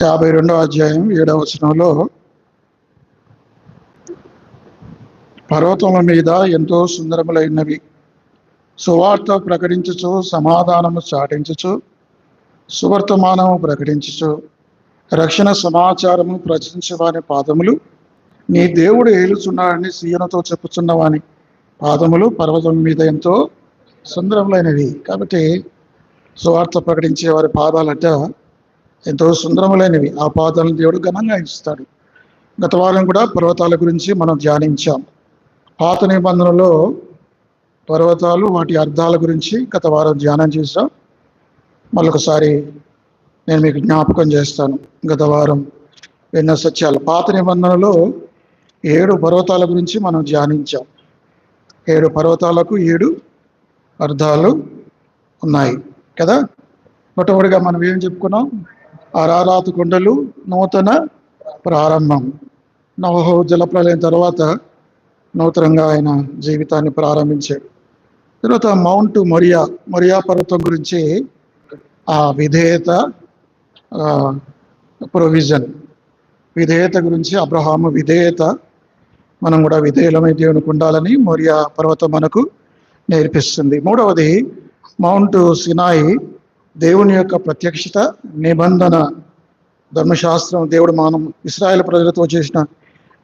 52వ అధ్యాయం 7వ వచనంలో, పర్వతముల మీద ఎంతో సుందరములైనవి సువార్త ప్రకటించుచు, సమాధానము చాటించుచు, సువర్తమానము ప్రకటించుచు, రక్షణ సమాచారము ప్రచురించవాని పాదములు, నీ దేవుడు ఏలుచున్నాడని సీయోనుతో చెప్పుచున్నవాని పాదములు పర్వతం మీద ఎంతో సుందరములైనవి. కాబట్టి సువార్త ప్రకటించే వారి పాదాలట ఎంతో సుందరములైనవి. ఆ పాదాలను దేవుడు ఘనంగా ఇస్తాడు. గత వారం కూడా పర్వతాల గురించి మనం ధ్యానించాం. పాత నిబంధనలో పర్వతాలు, వాటి అర్థాల గురించి గత వారం ధ్యానం చేశాం. మరొకసారి నేను మీకు జ్ఞాపకం చేస్తాను. గత వారం విన్న సత్యాలు. పాత నిబంధనలో 7 పర్వతాల గురించి మనం ధ్యానించాం. 7 పర్వతాలకు 7 అర్థాలు ఉన్నాయి కదా. మొట్టమొదటిగా మనం ఏం చెప్పుకున్నాం? అరారాతు కొండలు నూతన ప్రారంభం. నోహు జలప్రలయం తర్వాత నూతనంగా ఆయన జీవితాన్ని ప్రారంభించాడు. తర్వాత మౌంట్ మొరియా పర్వతం గురించి ఆ విధేయత, ప్రొవిజన్, విధేయత గురించి, అబ్రహాము విధేయత, మనం కూడా విధేయులమై దేవునికి ఉండాలని మొరియా పర్వతం మనకు నేర్పిస్తుంది. మూడవది మౌంట్ సినాయి, దేవుని యొక్క ప్రత్యక్షత, నిబంధన, ధర్మశాస్త్రం, దేవుడు మనం ఇశ్రాయేలు ప్రజలతో చేసిన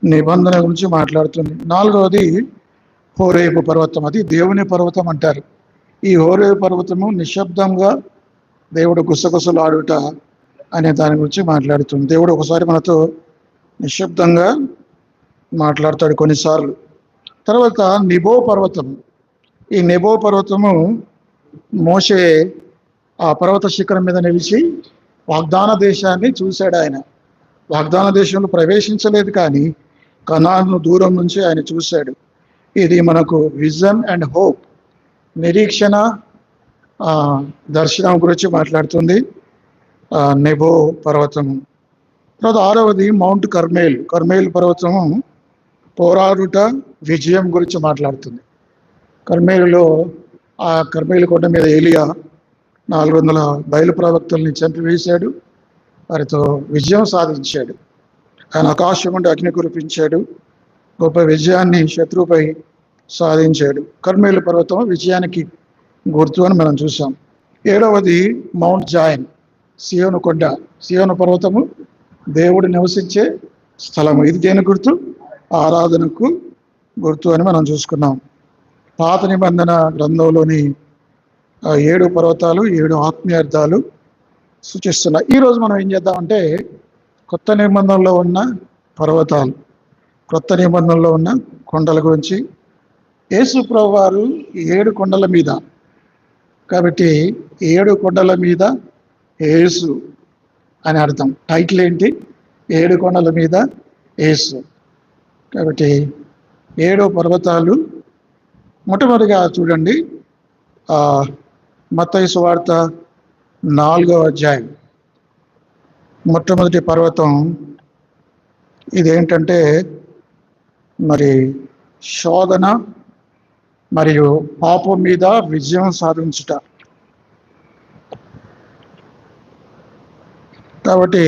నిబంధన గురించి మాట్లాడుతుంది. నాలుగవది హోరేబు పర్వతం. అది దేవుని పర్వతం అంటారు. ఈ హోరేబు పర్వతము నిశ్శబ్దంగా దేవుడు గుసగుసలాడుట అనే దాని గురించి మాట్లాడుతుంది. దేవుడు ఒకసారి మనతో నిశ్శబ్దంగా మాట్లాడతాడు కొన్నిసార్లు. తర్వాత నెబో పర్వతం. ఈ నెబో పర్వతము, మోషే ఆ పర్వత శిఖరం మీద నిలిచి వాగ్దాన దేశాన్ని చూశాడు. ఆయన వాగ్దాన దేశంలో ప్రవేశించలేదు, కానీ కనాను దూరం నుంచి ఆయన చూశాడు. ఇది మనకు విజన్ అండ్ హోప్, నిరీక్షణ, దర్శనం గురించి మాట్లాడుతుంది నెబో పర్వతము. తర్వాత ఆరవది మౌంట్ కర్మేల్ పర్వతము, పోరాడుట, విజయం గురించి మాట్లాడుతుంది. కర్మేలులో, ఆ కర్మేలు కొండ మీద ఏలియా 400 బయలు ప్రవక్తల్ని చంపివేశాడు. వారితో విజయం సాధించాడు. ఆయన ఆకాశం నుండి అగ్ని కురిపించాడు. గొప్ప విజయాన్ని శత్రువుపై సాధించాడు. కర్మేలు పర్వతం విజయానికి గుర్తు అని మనం చూసాం. 7వది మౌంట్ జాయన్, సియోను కొండ. సియోను పర్వతము దేవుడు నివసించే స్థలము. ఇది దేని గుర్తు? ఆరాధనకు గుర్తు అని మనం చూసుకున్నాం. పాత నిబంధన గ్రంథంలోని 7 పర్వతాలు 7 ఆత్మీయార్థాలు సూచిస్తున్నాయి. ఈరోజు మనం ఏం చేద్దామంటే, కొత్త నిబంధనలో ఉన్న పర్వతాలు, కొత్త నిబంధనలో ఉన్న కొండల గురించి. యేసు ప్రభువారు 7 కొండల మీద, కాబట్టి 7 కొండల మీద యేసు అని అర్థం. టైటిల్ ఏంటి? 7 కొండల మీద యేసు. కాబట్టి 7 పర్వతాలు. మొట్టమొదటిగా చూడండి, మత్తయి సువార్త 4వ అధ్యాయం. మొట్టమొదటి పర్వతం ఇదేంటంటే, మరి శోధన మరియు పాపం మీద విజయం సాధించుట. కాబట్టి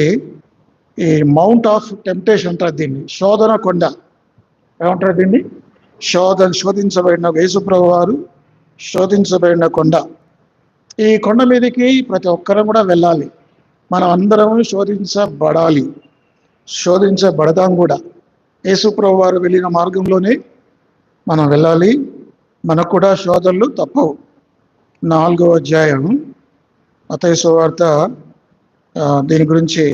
ఈ మౌంట్ ఆఫ్ టెంప్టేషన్ అంటారు దీన్ని, శోధన కొండ. ఏమంటారు దీన్ని? శోధించబడిన యేసుప్రభు వారు శోధించబడిన కొండ. ఈ కొండ మీదకి ప్రతి ఒక్కరం కూడా వెళ్ళాలి. మనం అందరం శోధించబడాలి, శోధించబడదాం కూడా. యేసుప్రభు వారు వెళ్ళిన మార్గంలోనే మనం వెళ్ళాలి. మనకు కూడా శోధనలు తప్పవు. 4వ అధ్యాయం మత్తయి సువార్త దీని గురించి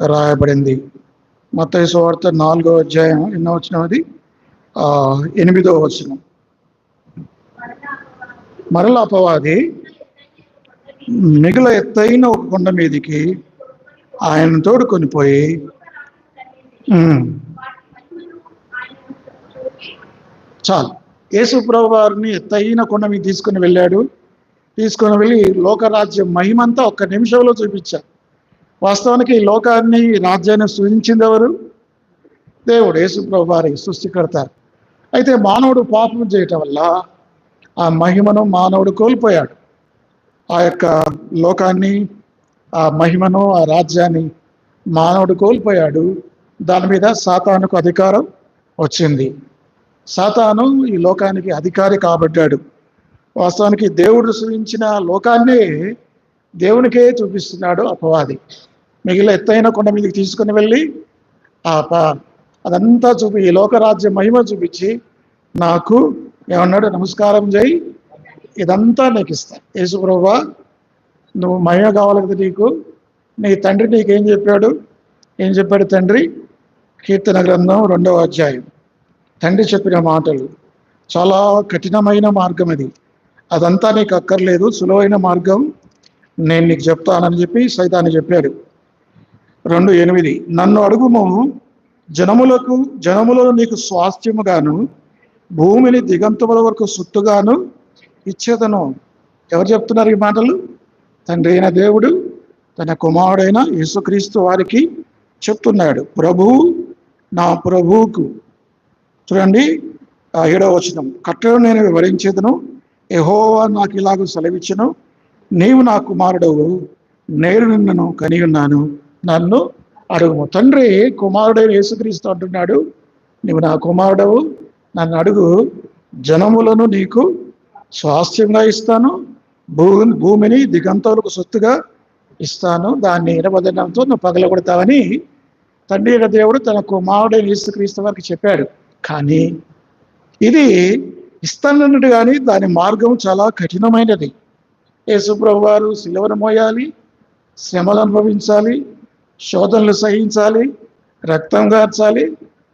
రాయబడింది. మత్తయి సువార్త 4వ అధ్యాయం ఎన్నో వచనం? అది 8వ వచనం. మరల అపవాది మిగుల ఎత్తైన ఒక కొండ మీదికి ఆయన తోడుకొని పోయి, చాలు, యేసు ప్రభు వారిని ఎత్తైన కొండ మీద తీసుకుని వెళ్ళాడు. తీసుకొని వెళ్ళి లోకరాజ్యం మహిమంతా ఒక్క నిమిషంలో చూపించారు. వాస్తవానికి ఈ లోకాన్ని, రాజ్యాన్ని సృజించింది ఎవరు? దేవుడు, యేసు ప్రభు వారి సృష్టికర్త. అయితే మానవుడు పాపం చేయటం వల్ల ఆ మహిమను మానవుడు కోల్పోయాడు. ఆ యొక్క లోకాన్ని, ఆ మహిమను, ఆ రాజ్యాన్ని మానవుడు కోల్పోయాడు. దాని మీద సాతానుకు అధికారం వచ్చింది. సాతాను ఈ లోకానికి అధికారి కాబడ్డాడు. వాస్తవానికి దేవుడు సృష్టించిన లోకాన్నే దేవునికే చూపిస్తున్నాడు అపవాది. మిగిలిన ఎత్తైన కొండ మీదకి తీసుకుని వెళ్ళి అదంతా చూపి ఈ లోకరాజ్య మహిమ చూపించి నాకు ఏమన్నాడు, నమస్కారం చేయి, ఇదంతా నీకు ఇస్తాను. యేసు ప్రభువా, నువ్వు మహిమ కావాలి కదా నీకు, నీ తండ్రి నీకేం చెప్పాడు? ఏం చెప్పాడు తండ్రి? కీర్తన గ్రంథం 2వ అధ్యాయం. తండ్రి చెప్పిన మాటలు చాలా కఠినమైన మార్గం అది, అదంతా నీకు అక్కర్లేదు, సులువైన మార్గం నేను నీకు చెప్తానని చెప్పి సైతాను చెప్పాడు. 2:8 నన్ను అడుగుము, జనములలో నీకు స్వాస్థ్యముగాను భూమిని దిగంతముల వరకు సుట్టుగాను ఇచ్చేదను. ఎవరు చెప్తున్నారు ఈ మాటలు? తండ్రి అయిన దేవుడు తన కుమారుడైన యేసుక్రీస్తు వారికి చెప్తున్నాడు. ప్రభువు, నా ప్రభువుకు. చూడండి 7వ వచనం, కట్టడను నేను వివరించేదను, యెహోవా నాకు ఇలాగ సెలవిచ్చెను, నీవు నా కుమారుడవు, నేను నిన్ను కని ఉన్నాను, నన్ను అడుగుము. తండ్రి కుమారుడైన యేసుక్రీస్తు అంటున్నాడు, నీవు నా కుమారుడవు, నన్ను అడుగు, జనములను నీకు స్వాస్థ్యంగా ఇస్తాను, భూమిని దిగంతములకు సొత్తుగా ఇస్తాను, దాన్ని ఇనబదనంతో నువ్వు పగలగొడతావని తండ్రి అయిన దేవుడు తన కుమారుడైన యేసుక్రీస్తు వారికి చెప్పాడు. కానీ ఇది ఇస్తానన్నాడు, కానీ దాని మార్గం చాలా కఠినమైనది. యేసు ప్రభు వారు సిలువను మోయాలి, శ్రమలు అనుభవించాలి, శోధనలు సహించాలి, రక్తం గార్చాలి,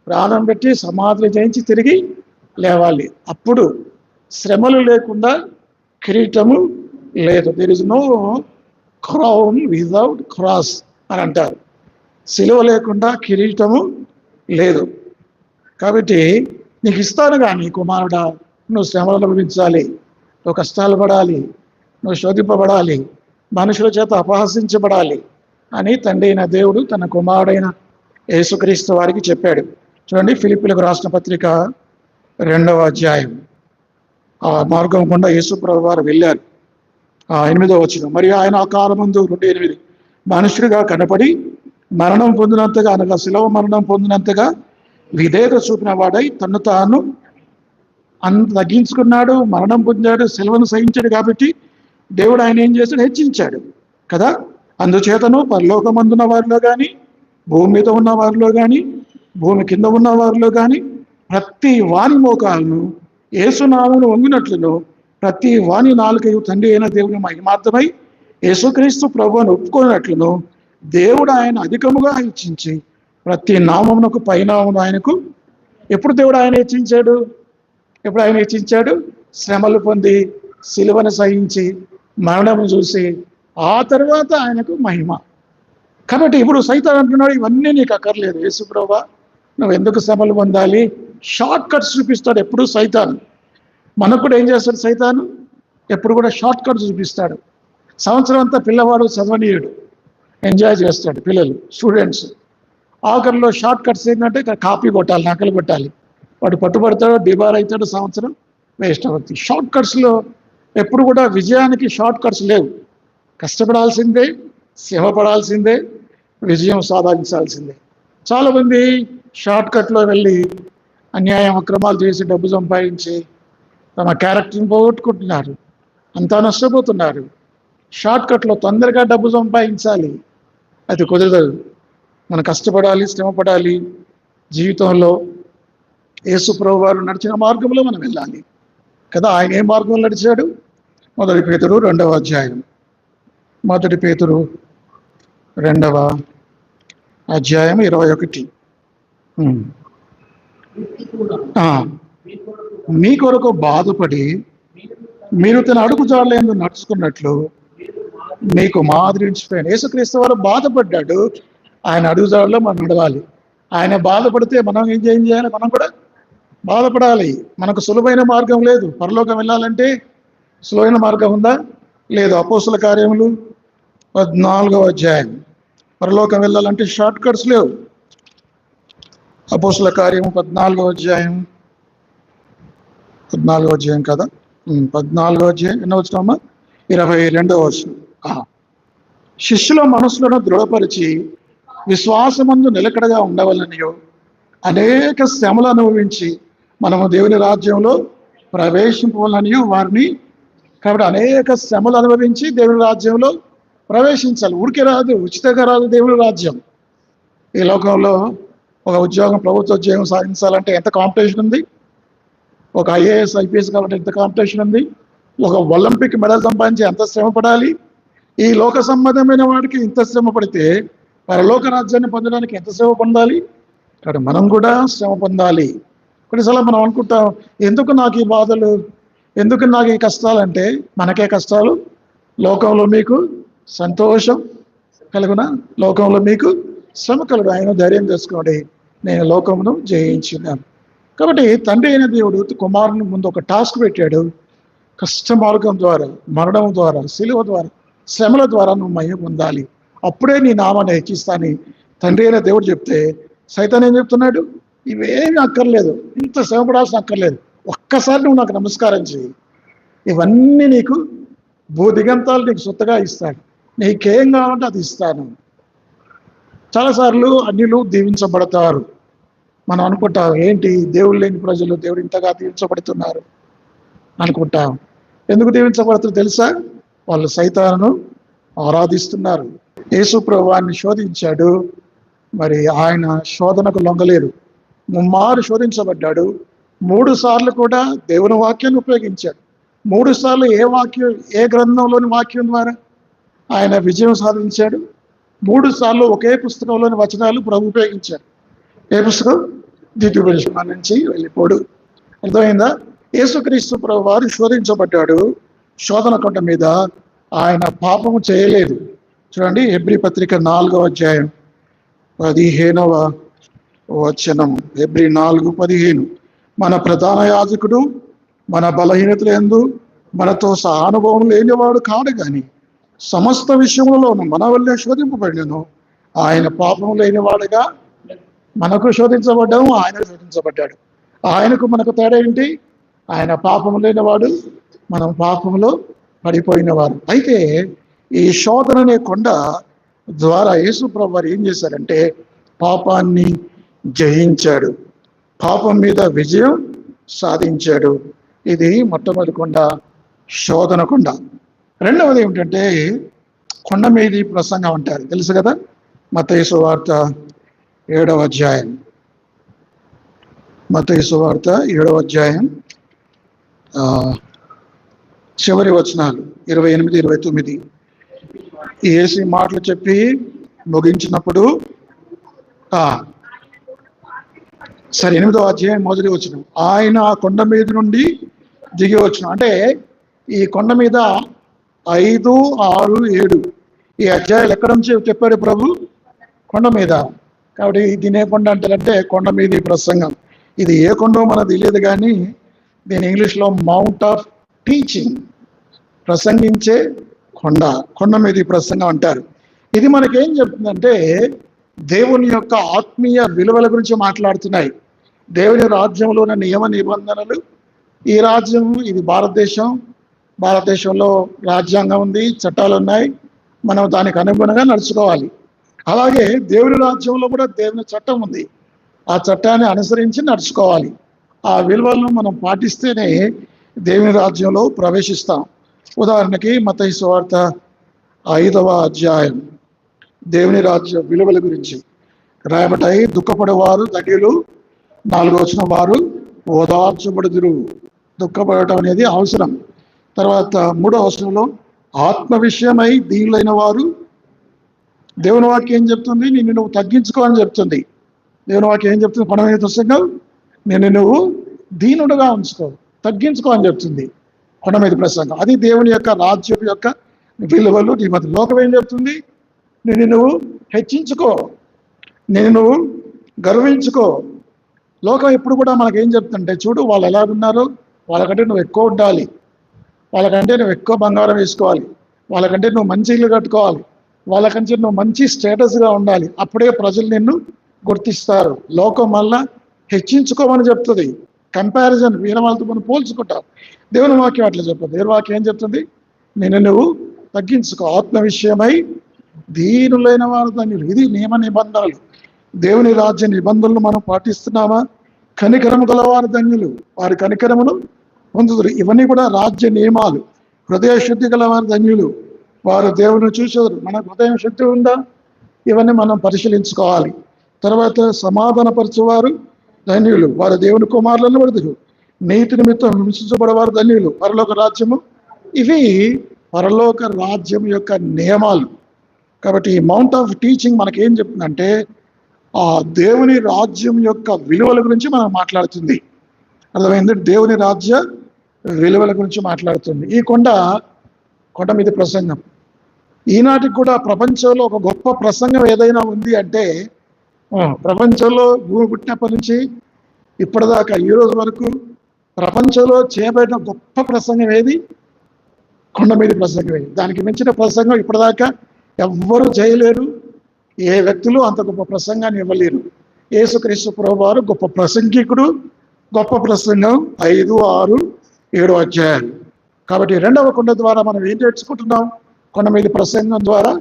ప్రాణం పెట్టి సమాధులు జయించి తిరిగి లేవాలి. అప్పుడు శ్రమలు లేకుండా కిరీటము లేదు. There is no crown without cross అని అంటారు. సిలువ లేకుండా కిరీటము లేదు. కాబట్టి నీకు ఇస్తాను కానీ కుమారుడా, నువ్వు శ్రమలు అనుభవించాలి, నువ్వు కష్టాలు పడాలి, నువ్వు శోధింపబడాలి, మనుషుల చేత అపహసించబడాలి అని తండ్రి అయిన దేవుడు తన కుమారుడైన యేసుక్రీస్తు వారికి చెప్పాడు. చూడండి, ఫిలిప్పీలకు రాసిన పత్రిక 2వ అధ్యాయం. ఆ మార్గం గుండా యేసు ప్రభు వారు వెళ్ళారు. 8వ వచనం, మరి ఆయన ఆకారమందు 2:8 మనుషుడిగా కనపడి మరణం పొందినంతగా, అనగా శిలువ మరణం పొందినంతగా విధేయత చూపిన వాడై తను తాను తగ్గించుకున్నాడు, మరణం పొందాడు, శిలువను సహించాడు. కాబట్టి దేవుడు ఆయన ఏం చేశాడు? హెచ్చించాడు కదా. అందుచేతను పరలోకమందున్న వారిలో కానీ, భూమి మీద ఉన్న వారిలో కానీ, భూమి కింద ఉన్న వారిలో కానీ ప్రతి వాని మోకాలను యేసునామమును వంగినట్లును, ప్రతి వాని నాలుకయు తండ్రి అయిన దేవుని మహిమార్థమై యేసుక్రీస్తు ప్రభువును ఒప్పుకున్నట్లును దేవుడు ఆయన అధికముగా హెచ్చించి ప్రతి నామమునకు పైనామమును ఆయనకు. ఎప్పుడు దేవుడు ఆయన హెచ్చించాడు? ఎప్పుడు ఆయన హెచ్చించాడు? శ్రమలు పొంది, సిలువను సహించి, మరణము చూసి, ఆ తర్వాత ఆయనకు మహిమ. కాబట్టి ఇప్పుడు సైతాను అంటున్నాడు, ఇవన్నీ నీకు అక్కర్లేదు యేసు ప్రభువా, నువ్వు ఎందుకు శ్రమలు పొందాలి? షార్ట్ కట్స్ చూపిస్తాడు ఎప్పుడు సైతాను. మనకు కూడా ఏం చేస్తాడు సైతాను? ఎప్పుడు కూడా షార్ట్ కట్స్ చూపిస్తాడు. సంవత్సరం అంతా పిల్లవాడు చదవనీయుడు, ఎంజాయ్ చేస్తాడు పిల్లలు, స్టూడెంట్స్. ఆఖరిలో షార్ట్ కట్స్ ఏంటంటే కాపీ కొట్టాలి, నకలు కొట్టాలి. వాడు పట్టుబడతాడు, డిబార్ అవుతాడు, సంవత్సరం వేస్ట్ అవుతుంది. షార్ట్ కట్స్లో ఎప్పుడు కూడా విజయానికి షార్ట్ కట్స్ లేవు. కష్టపడాల్సిందే, శ్రమ పడాల్సిందే, విజయం సాధించాల్సిందే. చాలామంది షార్ట్ కట్లో వెళ్ళి అన్యాయం అక్రమాలు చేసి డబ్బు సంపాదించి తమ క్యారెక్టర్ని పోగొట్టుకుంటున్నారు, అంతా నష్టపోతున్నారు. షార్ట్ కట్లో తొందరగా డబ్బు సంపాదించాలి, అది కుదరదు. మనం కష్టపడాలి, శ్రమ పడాలి. జీవితంలో యేసు ప్రభు వారు నడిచిన మార్గంలో మనం వెళ్ళాలి కదా. ఆయన ఏ మార్గంలో నడిచాడు? 1 పేతురు 2వ అధ్యాయం. 1 పేతురు 2వ అధ్యాయం 21. మీ కొరకు బాధపడి మీరు తన అడుగుజాడలందు నడుచుకున్నట్లు మీకు మాదిరి ఉంచిపోయాను. యేసుక్రీస్తు వారు బాధపడ్డాడు, ఆయన అడుగుజాడలో మనం నడవాలి. ఆయన బాధపడితే మనం ఏం చేయాలి? మనం కూడా బాధపడాలి. మనకు సులువైన మార్గం లేదు. పరలోకం వెళ్ళాలంటే సులువైన మార్గం ఉందా? లేదు. అపోస్తుల కార్యములు 14వ అధ్యాయం. పరలోకం వెళ్ళాలంటే షార్ట్ కట్స్ లేవు. అపోస్తుల కార్యము 14వ అధ్యాయం. 14వ అధ్యాయం కదా, 14వ అధ్యాయం ఎన్నో వచ్చినామా? 22వ వచనం. శిష్యుల మనసులను దృఢపరిచి విశ్వాసమందు నిలకడగా ఉండవలనియో, అనేక శ్రమలు అనుభవించి మనము దేవుని రాజ్యంలో ప్రవేశింపవలనియో వారిని. కాబట్టి అనేక శ్రమలు అనుభవించి దేవుని రాజ్యంలో ప్రవేశించాలి. ఊరికే రాదు, ఉచితంగా రాదు దేవుని రాజ్యం. ఈ లోకంలో ఒక ఉద్యోగం, ప్రభుత్వ ఉద్యోగం సాధించాలంటే ఎంత కాంపిటీషన్ ఉంది. ఒక ఐఏఎస్ ఐపీఎస్ కాబట్టి ఎంత కాంపిటీషన్ ఉంది. ఒక ఒలింపిక్ మెడల్ సంపాదించి ఎంత శ్రమ పడాలి. ఈ లోక సంబంధమైన వాడికి ఇంత శ్రమ పడితే పరలోక రాజ్యాన్ని పొందడానికి ఎంత శ్రమ పొందాలి. కాబట్టి మనం కూడా శ్రమ పొందాలి. కొన్నిసార్లు మనం అనుకుంటాం, ఎందుకు నాకు ఈ బాధలు, ఎందుకు నాకు ఈ కష్టాలు అంటే, మనకే కష్టాలు. లోకంలో మీకు సంతోషం కలుగునా, లోకంలో మీకు శ్రమ కలుగు. ఆయన ధైర్యం చేసుకోండి, నేను లోకమును జయించినాను. కాబట్టి తండ్రి అయిన దేవుడు కుమారుని ముందు ఒక టాస్క్ పెట్టాడు. కష్ట మార్గం ద్వారా, మరణం ద్వారా, సిలువ ద్వారా, శ్రమల ద్వారా నువ్వు మహిమ పొందాలి. అప్పుడే నీ నామాన్ని హెచ్చిస్తాని తండ్రి అయిన దేవుడు చెప్తే, సైతాన్ ఏం చెప్తున్నాడు? ఇవేమీ అక్కర్లేదు, ఇంత శ్రమపడాల్సిన అక్కర్లేదు, ఒక్కసారి నువ్వు నాకు నమస్కారం చేయి, ఇవన్నీ నీకు భూదిగంతాలు నీకు సొత్తగా ఇస్తాడు, నీకేం కావాలంటే అది ఇస్తాను. చాలాసార్లు అన్యులు దీవించబడతారు. మనం అనుకుంటాం, ఏంటి దేవుడు లేని ప్రజలు దేవుడు ఇంతగా దీవించబడుతున్నారు అనుకుంటాం. ఎందుకు దీవించబడుతుందో తెలుసా? వాళ్ళు సైతానును ఆరాధిస్తున్నారు. యేసు ప్రభువాన్ని శోధించాడు, మరి ఆయన శోధనకు లొంగలేదు. ముమ్మారు శోధించబడ్డాడు. 3 సార్లు కూడా దేవుని వాక్యాన్ని ఉపయోగించాడు. 3 సార్లు ఏ గ్రంథంలోని వాక్యం ద్వారా ఆయన విజయం సాధించాడు. 3 సార్లు ఒకే పుస్తకంలోని వచనాలు ప్రభు ఉపయోగించాడు. ఏ పుస్తకం? ద్వితీయోపదేశం నుంచి వెళ్ళిపోడు. అర్థమైందా? యేసుక్రీస్తు ప్రభు వారు శోధించబడ్డాడు. శోధన కొండ మీద ఆయన పాపము చేయలేదు. చూడండి, హెబ్రీ పత్రిక 4వ అధ్యాయం 15వ వచనం. హెబ్రీ 4:15. మన ప్రధాన యాజకుడు మన బలహీనతలందు మనతో సహానుభవం లేనివాడు కాడు, కానీ సమస్త విషయములలోనూ మన వల్లే శోధింపబడినను ఆయన పాపం లేనివాడుగా మనకు శోధించబడ్డాము, ఆయన శోధించబడ్డాడు. ఆయనకు మనకు తేడా ఏంటి? ఆయన పాపము లేనివాడు, మనం పాపంలో పడిపోయినవారు. అయితే ఈ శోధన అనే కొండ ద్వారా యేసు ప్రభు వారు ఏం చేశారంటే పాపాన్ని జయించాడు, పాపం మీద విజయం సాధించాడు. ఇది మొట్టమొదటి కొండ, శోధన కొండ. రెండవది ఏమిటంటే కొండ మీది ప్రసంగం అంటారు, తెలుసు కదా. మత్తయి సువార్త 7వ అధ్యాయం, మత్తయి సువార్త 7వ అధ్యాయం చివరి వచనాలు 28, 29. యేసు మాటలు చెప్పి ముగించినప్పుడు సరే 8వ అధ్యాయం మొదటి వచనం, ఆయన కొండ మీద నుండి దిగి వచ్చిన. అంటే ఈ కొండ మీద 5, 6, 7 ఈ అధ్యాయాలు ఎక్కడ నుంచి చెప్పాడు ప్రభు? కొండ మీద. కాబట్టి దీని ఏ కొండ అంటారంటే కొండ మీద ప్రసంగం. ఇది ఏ కొండో మనకు తెలియదు, కానీ దీని ఇంగ్లీష్లో మౌంట్ ఆఫ్ టీచింగ్, ప్రసంగించే కొండ, కొండ మీద ప్రసంగం అంటారు. ఇది మనకేం చెప్తుందంటే దేవుని యొక్క ఆత్మీయ విలువల గురించి మాట్లాడుతున్నాయి. దేవుని రాజ్యంలో ఉన్న నియమ నిబంధనలు. ఈ రాజ్యం, ఇది భారతదేశం, భారతదేశంలో రాజ్యాంగం ఉంది, చట్టాలు ఉన్నాయి, మనం దానికి అనుగుణంగా నడుచుకోవాలి. అలాగే దేవుని రాజ్యంలో కూడా దేవుని చట్టం ఉంది, ఆ చట్టాన్ని అనుసరించి నడుచుకోవాలి. ఆ విలువలను మనం పాటిస్తేనే దేవుని రాజ్యంలో ప్రవేశిస్తాం. ఉదాహరణకి మత్తయి సువార్త 5వ అధ్యాయం దేవుని రాజ్య విలువల గురించి రాయబడ్డాయి. దుఃఖపడేవారు ధన్యులు, 4వ వచనం, వారు ఓదార్చబడుదురు. దుఃఖపడటం అనేది అవసరం. తర్వాత 3వ వచనంలో ఆత్మ విషయమై దీనులైన వారు. దేవుని వాక్యం ఏం చెప్తుంది? నిన్ను నువ్వు తగ్గించుకో అని చెప్తుంది. దేవుని వాక్యం ఏం చెప్తుంది? కొండ ప్రసంగం, నిన్ను నువ్వు దీనుడుగా ఉంచుకో, తగ్గించుకో అని చెప్తుంది కొండ మీద ప్రసంగం. అది దేవుని యొక్క రాజ్యం యొక్క విలువలు. నీ మధ్య లోకం ఏం చెప్తుంది? నిన్ను నువ్వు హెచ్చించుకో, నిన్ను నువ్వు గర్వించుకో. లోకం ఎప్పుడు కూడా మనకేం చెప్తుంటే, చూడు వాళ్ళు ఎలా ఉన్నారు, వాళ్ళకంటే నువ్వు ఎక్కువ ఉండాలి, వాళ్ళకంటే నువ్వు ఎక్కువ బంగారం వేసుకోవాలి, వాళ్ళకంటే నువ్వు మంచి ఇల్లు కట్టుకోవాలి, వాళ్ళకంటే నువ్వు మంచి స్టేటస్గా ఉండాలి, అప్పుడే ప్రజలు నిన్ను గుర్తిస్తారు. లోకం వల్ల హెచ్చించుకోమని చెప్తుంది. కంపారిజన్, వీర వాళ్ళతో మనం పోల్చుకుంటాం. దేవుని వాక్యం అట్లా చెప్పదు. దేవుని వాక్యం ఏం చెప్తుంది? నిన్ను నువ్వు తగ్గించుకో. ఆత్మ విషయమై దీనులైన వారు ధన్యులు. ఇది నియమ నిబంధనలు. దేవుని రాజ్య నిబంధనలు మనం పాటిస్తున్నామా? కనికరము గలవారు ధన్యులు, వారి కనికరమును పొందుదురు. ఇవన్నీ కూడా రాజ్య నియమాలు. హృదయ శుద్ధి గలవారు ధన్యులు, వారు దేవుని చూసేవారు. మన హృదయం శుద్ధి ఉందా? ఇవన్నీ మనం పరిశీలించుకోవాలి. తర్వాత సమాధానపరచువారు ధన్యులు, వారు దేవుని కుమారులను పడుదురు. నీతి నిమిత్తం హింసించబడేవారు ధన్యులు, పరలోక రాజ్యము. ఇవి పరలోక రాజ్యం యొక్క నియమాలు. కాబట్టి ఈ మౌంట్ ఆఫ్ టీచింగ్ మనకేం చెప్తుందంటే ఆ దేవుని రాజ్యం యొక్క విలువల గురించి మనం మాట్లాడుతుంది. అర్థమైంది? దేవుని రాజ్య విలువల గురించి మాట్లాడుతుంది. ఈ కొండ మీద ప్రసంగం ఈనాటికి కూడా ప్రపంచంలో ఒక గొప్ప ప్రసంగం ఏదైనా ఉంది అంటే, ప్రపంచంలో భూమి పుట్టినప్పటి నుంచి ఇప్పటిదాకా ఈ రోజు వరకు ప్రపంచంలో చేయబడిన గొప్ప ప్రసంగం ఏది? కొండ మీద ప్రసంగమే. దానికి మించిన ప్రసంగం ఇప్పటిదాకా ఎవ్వరూ చేయలేరు. ఏ వ్యక్తులు అంత గొప్ప ప్రసంగాన్ని ఇవ్వలేరు. యేసుక్రీస్తు ప్రభువారు గొప్ప ప్రసంగికుడు. గొప్ప ప్రసంగం 5, 6, 7 అధ్యాయాలు. కాబట్టి రెండవ కొండ ద్వారా మనం ఏం నేర్చుకుంటున్నాం? కొండ మీద ప్రసంగం ద్వారా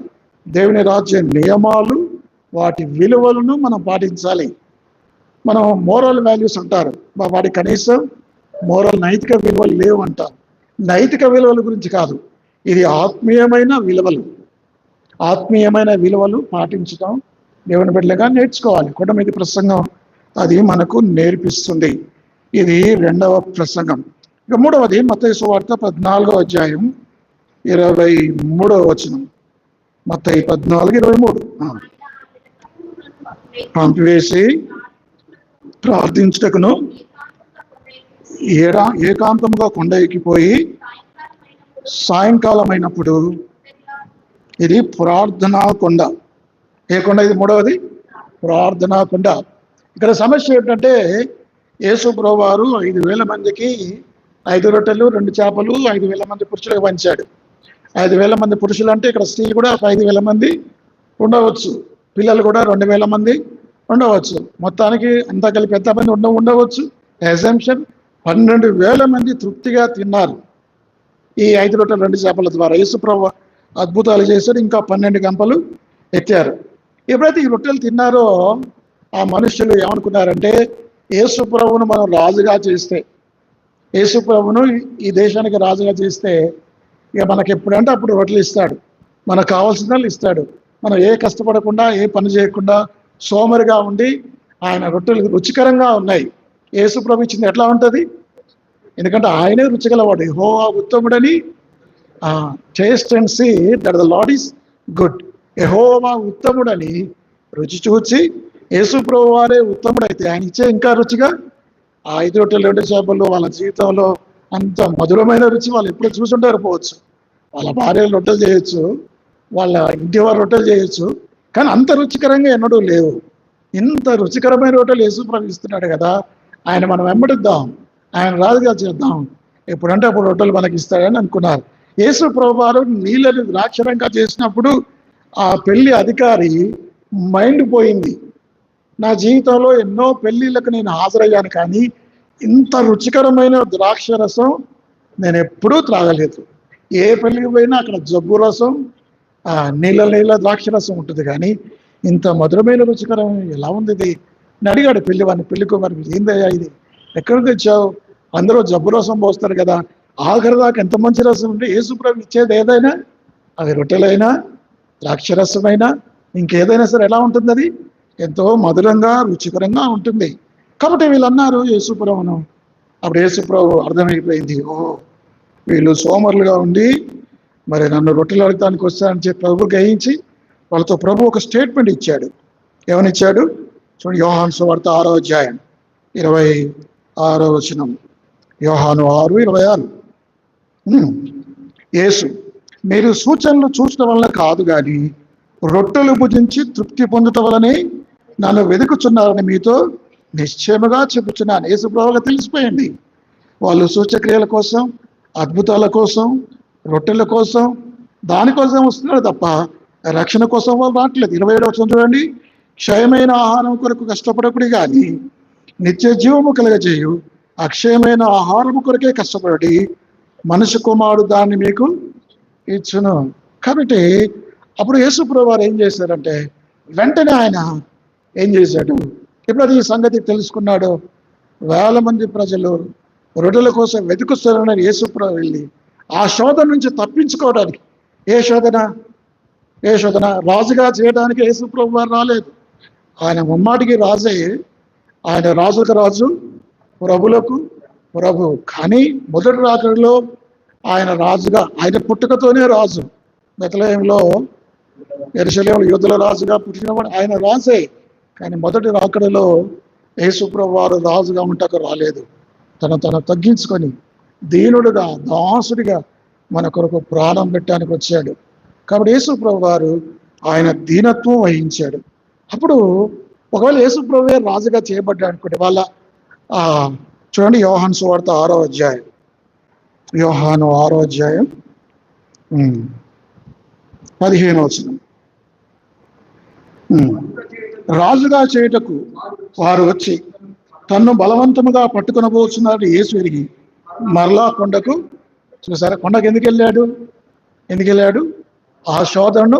దేవుని రాజ్య నియమాలు, వాటి విలువలను మనం పాటించాలి. మనం మోరల్ వాల్యూస్ అంటారు, వాటి కనీసం నైతిక విలువలు లేవు అంటారు. నైతిక విలువల గురించి కాదు, ఇది ఆత్మీయమైన విలువలు. ఆత్మీయమైన విలువలు పాటించడం దేవుని బిడ్డలుగా నేర్చుకోవాలి. కొండ మీద ప్రసంగం అది మనకు నేర్పిస్తుంది. ఇది రెండవ ప్రసంగం. ఇక మూడవది మత్తయి సువార్త 14వ అధ్యాయం 23వ వచనం. మత్తయి 14:23. పంపివేసి ప్రార్థించుటకును ఏకాంతముగా కొండ ఎక్కిపోయి సాయంకాలం అయినప్పుడు, ఇది ప్రార్థనా కొండ. ఏ కొండ ఇది? మూడవది ప్రార్థనా కొండ. ఇక్కడ సమస్య ఏంటంటే యేసు ప్రభువారు 5,000 మందికి 5 రొట్టెలు 2 చేపలు 5,000 మంది పురుషులకు పంచాడు. 5,000 మంది పురుషులు అంటే ఇక్కడ స్త్రీలు కూడా 5,000 మంది ఉండవచ్చు, పిల్లలు కూడా 2,000 మంది ఉండవచ్చు. మొత్తానికి అంతా కలిపి ఎంతమంది ఉండవచ్చు? ఎగ్జాంప్షన్ 12,000 మంది తృప్తిగా తిన్నారు ఈ 5 రొట్టెలు 2 చేపల ద్వారా. యేసు ప్రభువు అద్భుతాలు చేశాడు, ఇంకా 12 గంపలు ఎత్తారు. ఎప్పుడైతే ఈ రొట్టెలు తిన్నారో ఆ మనుషులు ఏమనుకున్నారంటే, యేసు ప్రభువును మనం రాజుగా చేస్తే, యేసు ప్రభువును ఈ దేశానికి రాజుగా చేస్తే ఇక మనకి ఎప్పుడంటే అప్పుడు రొట్టెలు ఇస్తాడు, మనకు కావాల్సిన వాళ్ళు ఇస్తాడు. మనం ఏ కష్టపడకుండా ఏ పని చేయకుండా సోమరిగా ఉండి ఆయన రొట్టెలు రుచికరంగా ఉన్నాయి. యేసు ప్రభు ఇచ్చింది ఎట్లా ఉంటుంది? ఎందుకంటే ఆయనే రుచిగలవాడు. యెహోవా ఉత్తముడని taste and see that the lord is good. యెహోవా ఉత్తముడని రుచి చూచి యేసు ప్రభు వారే ఉత్తముడైతే ఆయన ఇచ్చే ఇంకా రుచిగా 5 రొట్టెలు 2 చేపలు వాళ్ళ జీవితంలో అంత మధురమైన రుచి వాళ్ళు ఎప్పుడూ చూసుంటారు పోవచ్చు. వాళ్ళ భార్యలు రొట్టెలు చేయొచ్చు, వాళ్ళ ఇంటి వారు రొట్టెలు చేయొచ్చు, కానీ అంత రుచికరంగా ఎన్నడూ లేవు. ఇంత రుచికరమైన రొట్టెలు యేసు ప్రభు ఇస్తున్నాడు కదా, ఆయన మనం వెంబడిద్దాం, ఆయన రాజుగా చేద్దాం, ఎప్పుడంటే అప్పుడు రొట్టెలు మనకి ఇస్తాడని అనుకున్నారు. యేసు ప్రభు వారు నీళ్ళని ద్రాక్షరంగా చేసినప్పుడు ఆ పెళ్లి అధికారి మైండ్ పోయింది. నా జీవితంలో ఎన్నో పెళ్లిళ్ళకు నేను హాజరయ్యాను, కానీ ఇంత రుచికరమైన ద్రాక్ష రసం నేను ఎప్పుడూ త్రాగలేదు. ఏ పెళ్లికి పోయినా అక్కడ జబ్బు రసం, నీళ్ళ ద్రాక్ష రసం ఉంటుంది, కానీ ఇంత మధురమైన రుచికరం ఎలా ఉంది ఇది అని అడిగాడు పెళ్లివాడిని. పెళ్లి కుమారుడు, ఏందయ్యా ఇది, ఎక్కడ తెచ్చావు? అందరూ జబ్బు రసం పోస్తారు కదా, ఆఖరి దాకా ఎంత మంచి రసం ఉంటే యేసు ప్రభు ఇచ్చేది ఏదైనా, అది రొట్టెలైనా ద్రాక్ష రసమైనా ఇంకేదైనా సరే ఎలా ఉంటుంది? అది ఎంతో మధురంగా రుచికరంగా ఉంటుంది. కాబట్టి వీళ్ళు అన్నారు యేసు ప్రభువును. అప్పుడు యేసు ప్రభు అర్థమైపోయింది, వీళ్ళు సోమరులుగా ఉండి మరి నన్ను రొట్టెలు అడగడానికి వస్తానని చెప్పి ప్రభు గ్రహించి వాళ్ళతో ప్రభు ఒక స్టేట్మెంట్ ఇచ్చాడు. ఏమనిచ్చాడు చూడండి, యోహాను సువార్త 6వ అధ్యాయం 26వ వచనం. యోహాను 6:26. యేసు, మీరు సూచనలు చూచడం వల్ల కాదు కానీ రొట్టెలు భుజించి తృప్తి పొందటం వల్లనే నన్ను వెతుకుచున్నారని మీతో నిశ్చయముగా చెబుతున్నాను. యేసు ప్రభువుగా తెలిసిపోయింది. వాళ్ళు సూచక్రియల కోసం, అద్భుతాల కోసం, రొట్టెల కోసం, దానికోసం వస్తున్నారు తప్ప రక్షణ కోసం వాళ్ళు రావట్లేదు. 27వ వచనం చూడండి, క్షయమైన ఆహారం కొరకు కష్టపడకుడి కానీ నిత్య జీవము కలగజేయు అక్షయమైన ఆహారము కొరకే కష్టపడి మనుష్య కుమారుడు దాన్ని మీకు ఇచ్చును. కాబట్టి అప్పుడు యేసుప్రభు వారు ఏం చేశారంటే వెంటనే ఆయన ఏం చేశాడు, ఎప్పుడైతే ఈ సంగతి తెలుసుకున్నాడో వేల మంది ప్రజలు రొట్టెల కోసం వెతుకుస్తున్నారు. యేసుప్రభు వెళ్ళి ఆ శోధన నుంచి తప్పించుకోవడానికి, ఏ శోధన రాజుగా చేయడానికి యేసుప్రభు వారు రాలేదు. ఆయన ముమ్మాటికి రాజే, ఆయన రాజులకు రాజు, ప్రభులకు ప్రభు. కానీ మొదటి రాకడలో ఆయన రాజుగా, ఆయన పుట్టుకతోనే రాజు. బెత్లెహేములో యెరూషలేములో యూదుల రాజుగా పుట్టినవాడు ఆయన రాజే. కానీ మొదటి రాకడలో యేసుప్రభు వారు రాజుగా ఉంటకు రాలేదు. తను తగ్గించుకొని దీనుడుగా, దాసుడిగా మన కొరకు ప్రాణం పెట్టడానికి వచ్చాడు. కాబట్టి యేసుప్రభు వారు ఆయన దీనత్వం వహించాడు. అప్పుడు ఒకవేళ యేసుప్రభువే రాజుగా చేయబడ్డాడు అనుకోండి, వాళ్ళ చూడండి యోహాను సువార్త 6వ అధ్యాయం, యోహాను 6వ అధ్యాయం 15వ వచనం. రాజుగా చేయుటకు వారు వచ్చి తన్ను బలవంతముగా పట్టుకొనబోతున్నారు యేసు ఎరిగి మరలా కొండకు, చూసారా కొండకు ఎందుకు వెళ్ళాడు? ఆ శోధనను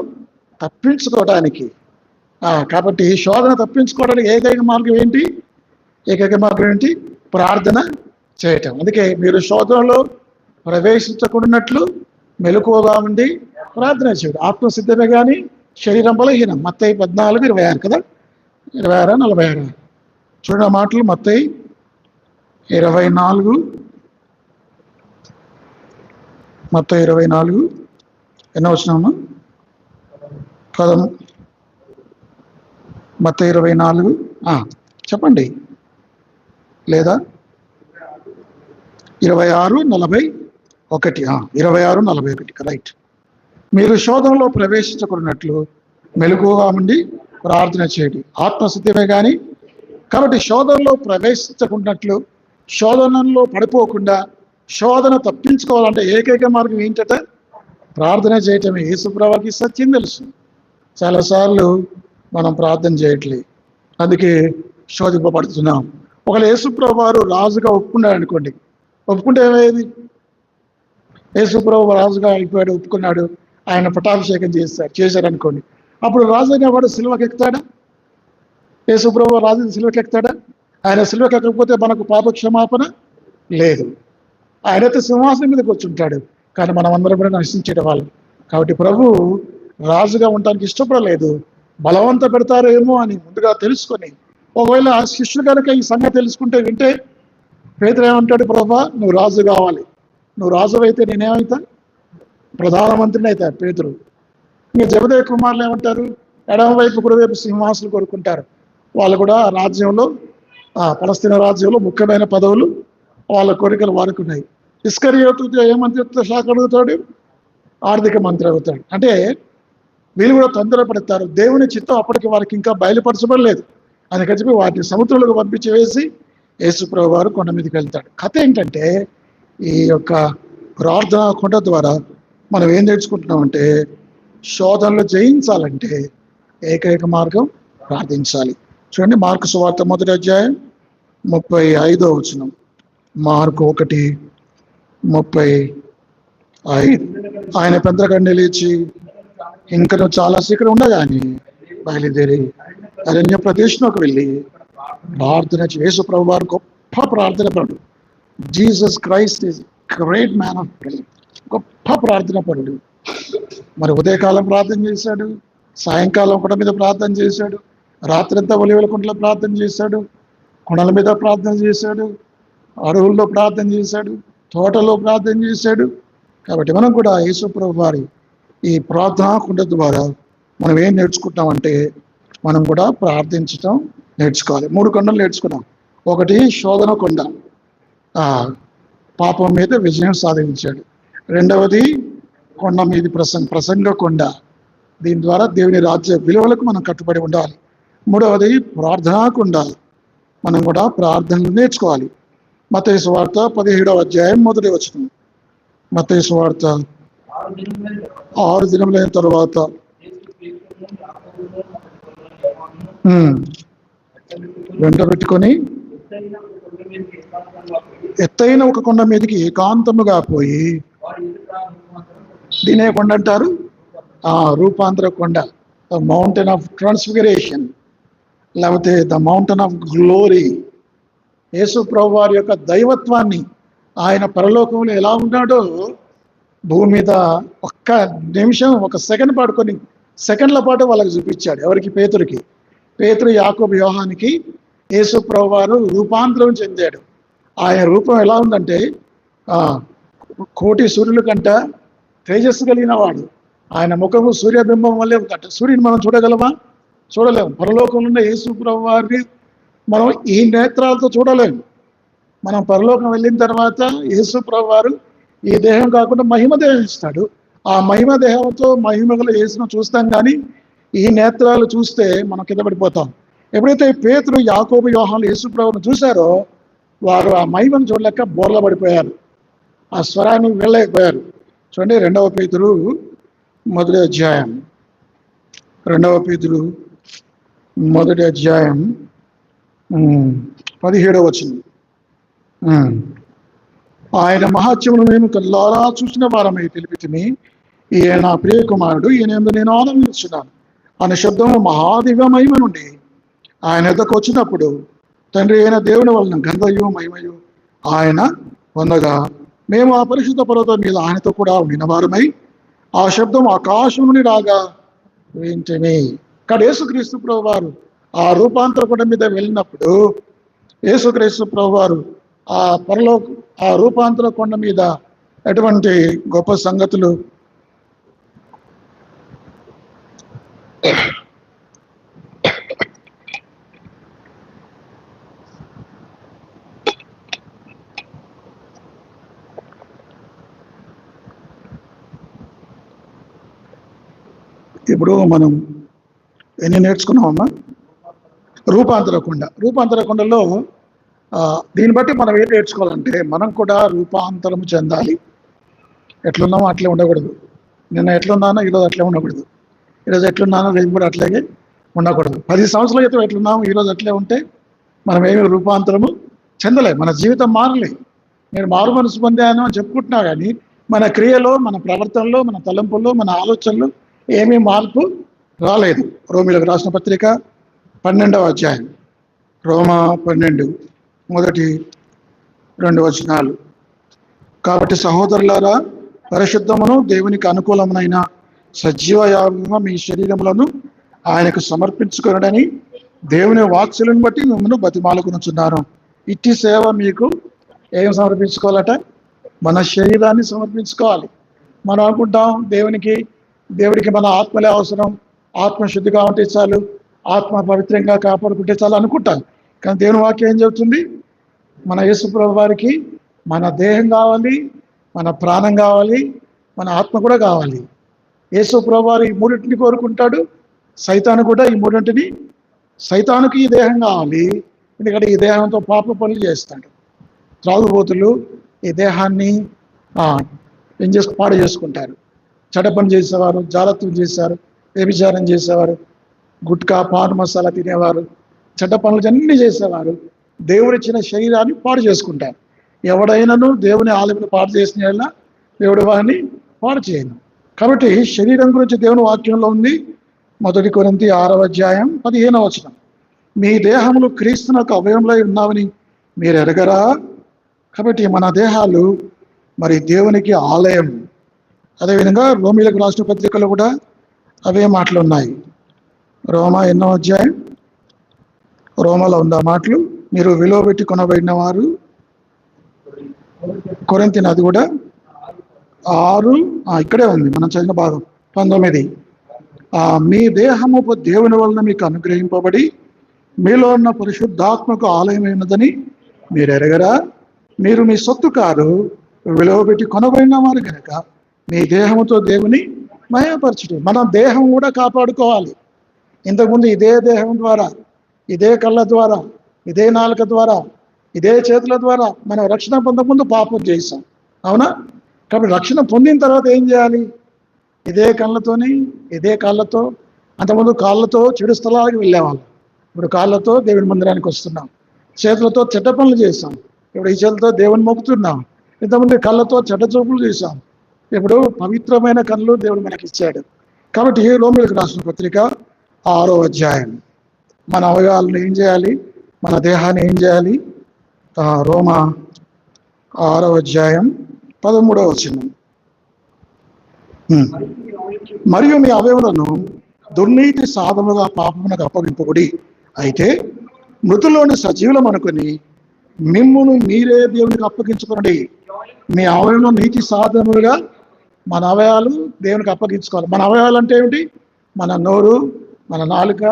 తప్పించుకోవడానికి. కాబట్టి శోధన తప్పించుకోవడానికి ఏకైక మార్గం ఏంటి? ప్రార్థన చేయటం. అందుకే మీరు శోధనలో ప్రవేశించకున్నట్లు మెలకువగా ఉండి ప్రార్థన చేయడం. ఆత్మసిద్ధమే కానీ శరీరం బలహీనం. మత్తయి 14:26 కదా, 26, 46 చూడండి ఆ మాటలు. మత్తయి 24, ఎన్నో వచ్చినామా? మత్తయి 24 చెప్పండి, లేదా 26:41. 26:41 రైట్. మీరు శోధనలో ప్రవేశించకున్నట్లు మెలకువగా ఉండి ప్రార్థన చేయండి. ఆత్మసిద్ధమే కానీ. కాబట్టి శోధనలో ప్రవేశించకున్నట్లు, శోధనలో పడిపోకుండా, శోధన తప్పించుకోవాలంటే ఏకైక మార్గం ఏంటంటే ప్రార్థన చేయటమే. యేసుప్రభువుకి సత్యం తెలుసు. చాలాసార్లు మనం ప్రార్థన చేయట్లేదు, అందుకే శోధింపబడుతున్నాం. ఒకవేళ యేసుప్రభు వారు రాజుగా ఒప్పుకున్నాడు అనుకోండి, ఒప్పుకుంటే ఏమయ్యేది? యేసుప్రభు రాజుగా అయిపోయాడు, ఒప్పుకున్నాడు, ఆయన పట్టాభిషేకం చేశారు అనుకోండి. అప్పుడు రాజు అయిన వాడు సిలువకి ఎక్కుతాడా? యేసుప్రభు రాజు సిలువకి ఎక్కుతాడా? ఆయన సిలువకి ఎక్కకపోతే మనకు పాప క్షమాపణ లేదు. ఆయనైతే సింహాసనం మీద కూర్చుంటాడు, కానీ మనం అందరం కూడా నశించేట వాళ్ళు. కాబట్టి ప్రభు రాజుగా ఉండడానికి ఇష్టపడలేదు. బలవంత పెడతారేమో అని ముందుగా తెలుసుకొని, ఒకవేళ శిష్యులు కనుక ఈ సంగతి వింటే పేతురు ఏమంటాడు? ప్రభా, నువ్వు రాజు కావాలి, నువ్వు రాజు అయితే నేనేమవుతా? ప్రధానమంత్రిని అవుతా పేతురు. ఇంకా జబదేవ కుమారులు ఏమంటారు? ఎడమవైపు కుడివైపు సింహాసనం కోరుకుంటారు. వాళ్ళు కూడా రాజ్యంలో, పలస్తీనా రాజ్యంలో ముఖ్యమైన పదవులు, వాళ్ళ కోరికలు వారికి ఉన్నాయి. ఇస్కరియోతు ఏ మంత్రిత్వ శాఖ అడుగుతాడు? ఆర్థిక మంత్రి అవుతాడు. అంటే వీళ్ళు కూడా తొందరపడతారు. దేవుని చిత్తం అప్పటికి వారికి ఇంకా బయలుపరచబడలేదు. అందుకని చెప్పి వాటిని సముద్రంలోకి పంపించి వేసి యేసుప్రభు వారు కొండ మీదకి వెళ్తాడు. కథ ఏంటంటే, ఈ యొక్క ప్రార్థనా కొండ ద్వారా మనం ఏం నేర్చుకుంటున్నామంటే, శోధనలు జయించాలంటే ఏకైక మార్గం ప్రార్థించాలి. చూడండి మార్కు సువార్త 1వ అధ్యాయం 35వ వచనం. మార్కు 1:35. ఆయన పెందరగండి లేచి ఇంకా చాలా శీఘ్రం ఉండగాని బయలుదేరి అరణ్య ప్రదేశంలోకి వెళ్ళి ప్రార్థన యేసు ప్రభు వారు గొప్ప ప్రార్థన పరుడు. Jesus Christ is great man of prayer. గొప్ప ప్రార్థన పరుడు. మరి ఉదయకాలం ప్రార్థన చేశాడు, సాయంకాలం కొండ మీద ప్రార్థన చేశాడు, రాత్రంతా ఒలివల కుంటలో ప్రార్థన చేశాడు, కొండల మీద ప్రార్థన చేశాడు, అడవుల్లో ప్రార్థన చేశాడు, తోటలో ప్రార్థన చేశాడు. కాబట్టి మనం కూడా యేసు ప్రభు వారి ఈ ప్రార్థనా కుండ ద్వారా మనం ఏం నేర్చుకుంటామంటే, మనం కూడా ప్రార్థించటం నేర్చుకోవాలి. 3 కొండలు నేర్చుకున్నాం. ఒకటి శోధన కొండ, పాపం మీద విజయం సాధించాడు. రెండవది కొండ మీది ప్రసంగ కొండ, దీని ద్వారా దేవుని రాజ్య విలువలకు మనం కట్టుబడి ఉండాలి. మూడవది ప్రార్థనా కొండ, మనం కూడా ప్రార్థనలు నేర్చుకోవాలి. మత్తయి సువార్త 17వ అధ్యాయం 1వ వచనం. మత్తయి సువార్త 6 దినములైన తరువాత వెంట పెట్టుకొని ఎత్తైన ఒక కొండ మీదకి ఏకాంతముగా పోయి, దీనే కొండ అంటారు రూపాంతర కొండ, ద మౌంటైన్ ఆఫ్ ట్రాన్స్ఫిగరేషన్, లేకపోతే ద మౌంటైన్ ఆఫ్ గ్లోరీ. యేసు ప్రభు వారి యొక్క దైవత్వాన్ని, ఆయన పరలోకంలో ఎలా ఉన్నాడో భూమి మీద ఒక్క నిమిషం, ఒక సెకండ్ పాటు, కొన్ని సెకండ్ల పాటు వాళ్ళకి చూపించాడు. ఎవరికి? పేతురికి. పేతురు, యాకోబు, యోహానికి యేసు ప్రభు వారు రూపాంతరం చెందాడు. ఆయన రూపం ఎలా ఉందంటే కోటి సూర్యుల కంట తేజస్సు కలిగిన వాడు. ఆయన ముఖము సూర్యబింబం వల్లే ఉందట. సూర్యుని మనం చూడగలమా? చూడలేము. పరలోకంలో ఉన్న యేసు ప్రభు వారిని మనం ఈ నేత్రాలతో చూడలేము. మనం పరలోకం వెళ్ళిన తర్వాత యేసు ప్రభు వారు ఈ దేహం కాకుండా మహిమ దేహం ఇస్తాడు. ఆ మహిమ దేహంతో మహిమగల యేసును చూస్తాం, కానీ ఈ నేత్రాలు చూస్తే మనం కింద పడిపోతాం. ఎప్పుడైతే పేతురు, యాకోబు, యోహాను యేసు ప్రభువును చూశారో వారు ఆ మహిమను చూడలేక బోర్ల పడిపోయారు, ఆ స్వరాన్ని వెళ్ళలేకపోయారు. చూడండి, 2వ పేతురు 1వ అధ్యాయం, 2వ పేతురు 1వ అధ్యాయం 17వ వచనం. ఆయన మహాత్యమును మేము కల్లారా చూసిన వారమై తెలిపితిమి, ఈయన నా ప్రియ కుమారుడు, ఈయన ఎందు నేను ఆనందించున్నాను అనే శబ్దము మహాదివ్య మహిమ నుండి ఆయన ఎద్దకు వచ్చినప్పుడు తండ్రి అయిన దేవుని వలన గంధయు మహిమయు ఆయన పొందగా మేము ఆ పరిశుద్ధ పర్వతం మీద ఆయనతో కూడా ఉండిన వారమై ఆ శబ్దం ఆకాశం నుండి రాగా వింటిమి. ఇక్కడ యేసుక్రీస్తు ప్రభు వారు ఆ రూపాంతర కొండ మీద వెళ్ళినప్పుడు యేసుక్రీస్తు ప్రభు వారు ఆ రూపాంతర కొండ మీద ఎటువంటి గొప్ప సంగతులు ఇప్పుడు మనం ఎన్ని నేర్చుకున్నామమ్మా? రూపాంతర కొండలో దీన్ని బట్టి మనం ఏం నేర్చుకోవాలంటే మనం కూడా రూపాంతరం చెందాలి. ఎట్లున్నామో అట్లే ఉండకూడదు. నిన్న ఎట్లున్నానో ఈరోజు అట్లే ఉండకూడదు. ఈరోజు ఎట్లున్నానో రేపు కూడా అట్లాగే ఉండకూడదు. 10 సంవత్సరాల క్రితం ఎట్లున్నామో ఈరోజు అట్లే ఉంటే మనం ఏమి రూపాంతరము చెందలే, మన జీవితం మారలే. నేను మారు మనసు పొందాను అని చెప్పుకుంటున్నా, కానీ మన క్రియలో, మన ప్రవర్తనలో, మన తలంపుల్లో, మన ఆలోచనలో ఏమీ మార్పు రాలేదు. రోమీలకు రాసిన పత్రిక 12వ అధ్యాయం, రోమా 12 మొదటి 2 వచనాలు. కాబట్టి సహోదరులారా, పరిశుద్ధమును దేవునికి అనుకూలమైన సజీవ యాగముగా మీ శరీరములను ఆయనకు సమర్పించుకొనడని దేవుని వాత్సల్యం బట్టి మిమ్మల్ని బతిమాలుకొనుచున్నాను. ఇట్టి సేవ మీకు ఏం సమర్పించుకోవాలట? మన శరీరాన్ని సమర్పించుకోవాలి. మనం అనుకుంటాం దేవుడికి మన ఆత్మలే అవసరం, ఆత్మ శుద్ధిగా ఉంటే చాలు, ఆత్మ పవిత్రంగా కాపాడుకుంటే చాలు అనుకుంటాం. కానీ దేవుని వాక్యం ఏం చెబుతుంది? మన యేసు ప్రభు వారికి మన దేహం కావాలి, మన ప్రాణం కావాలి, మన ఆత్మ కూడా కావాలి. యేసు ప్రభు వారు ఈ మూడింటిని కోరుకుంటాడు. సైతాను కూడా ఈ మూడింటిని, సైతానుకి ఈ దేహం కావాలి, ఎందుకంటే ఈ దేహంతో పాప పనులు చేస్తాడు. త్రాగుబోతులు ఈ దేహాన్ని పాడు చేసుకుంటారు. చెడ్డ పని చేసేవారు, జాలత్వం చేసేవారు, వ్యభిచారం చేసేవారు, గుట్కా, పాన్ మసాలా తినేవారు, చెడ్డ పనులు అన్నీ చేసేవారు దేవుడిచ్చిన శరీరాన్ని పాడు చేసుకుంటారు. ఎవడైనాను దేవుని ఆలయమును పాడు చేసిన దేవుడు వారిని పాడు చేయను. కాబట్టి శరీరం గురించి దేవుని వాక్యంలో ఉంది. 1 కొరింథీ 6వ అధ్యాయం 15వ వచనం, మీ దేహములు క్రీస్తునకు అవయములై ఉన్నావని మీరు ఎరగరా? కాబట్టి మన దేహాలు మరి దేవునికి ఆలయం. అదేవిధంగా రోమీలకు రాసిన పత్రికలో కూడా అవే మాటలు ఉన్నాయి. రోమా 8వ అధ్యాయం, రోమాలో ఉంది ఆ మాటలు. మీరు విలువ పెట్టి కొనబడిన వారు. కొరింథీ, అది కూడా 6 ఇక్కడే ఉంది మనం చదివిన భాగం 19. మీ దేహము దేవుని వలన మీకు అనుగ్రహింపబడి మీలో ఉన్న పరిశుద్ధాత్మకు ఆలయమైనదని మీరు ఎరగరా? మీరు మీ సొత్తు కాదు, విలువ పెట్టి కొనబడిన వారు కనుక మీ దేహముతో దేవుని మహిమపరచుట. మన దేహం కూడా కాపాడుకోవాలి. ఇంతకుముందు ఇదే దేహం ద్వారా, ఇదే కళ్ళ ద్వారా, ఇదే నాలుక ద్వారా, ఇదే చేతుల ద్వారా మనం రక్షణ పొందకముందు పాపం చేసాం, అవునా? కాబట్టి రక్షణ పొందిన తర్వాత ఏం చేయాలి? ఇదే కళ్ళతోని, ఇదే కాళ్ళతో, అంతకుముందు కాళ్ళతో చెడు స్థలాలకు వెళ్ళేవాళ్ళం, ఇప్పుడు కాళ్ళతో దేవుని మందిరానికి వస్తున్నాం. చేతులతో చెడ్డ పనులు చేసాం, ఇప్పుడు ఈ చేతులతో దేవుని మొక్కుతున్నాం. ఇంతకుముందు కళ్ళతో చెడ్డ చూపులు చేశాం, ఇప్పుడు పవిత్రమైన కళ్ళు దేవుడు మనకి ఇచ్చాడు. కాబట్టి రోమిలకు రాసిన పత్రిక 6వ అధ్యాయం. మన అవయవాలను ఏం చేయాలి, మన దేహాన్ని ఏం చేయాలి? రోమా 6వ అధ్యాయం 13వ వచనం. మరియు మీ అవయవులను దుర్నీతి సాధముగా పాపమునకు అప్పగింపబడి అయితే మృతుల్లోని సజీవులం అనుకుని మిమ్మును మీరే దేవునికి అప్పగించుకోండి. మీ అవయవం నీతి సాధనములుగా మన అవయవాలు దేవునికి అప్పగించుకోవాలి. మన అవయవాలు అంటే ఏమిటి? మన నోరు, మన నాలుక,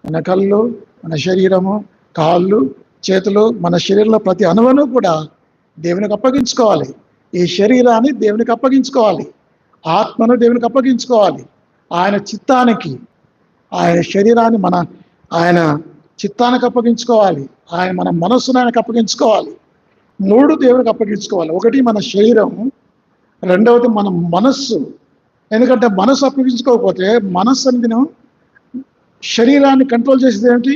మన కళ్ళు, మన శరీరము, కాళ్ళు, చేతులు, మన శరీరంలో ప్రతి అణువును కూడా దేవునికి అప్పగించుకోవాలి. ఈ శరీరాన్ని దేవునికి అప్పగించుకోవాలి, ఆత్మను దేవునికి అప్పగించుకోవాలి. ఆయన చిత్తానికి, ఆయన శరీరాన్ని ఆయన చిత్తానికి అప్పగించుకోవాలి. ఆయన మన మనస్సును ఆయనకు అప్పగించుకోవాలి. 3 దేవునికి అప్పగించుకోవాలి. ఒకటి మన శరీరం, రెండవది మన మనస్సు. ఎందుకంటే మనస్సు అప్పగించుకోకపోతే మనస్సు అనేది శరీరాన్ని కంట్రోల్ చేసేది ఏమిటి?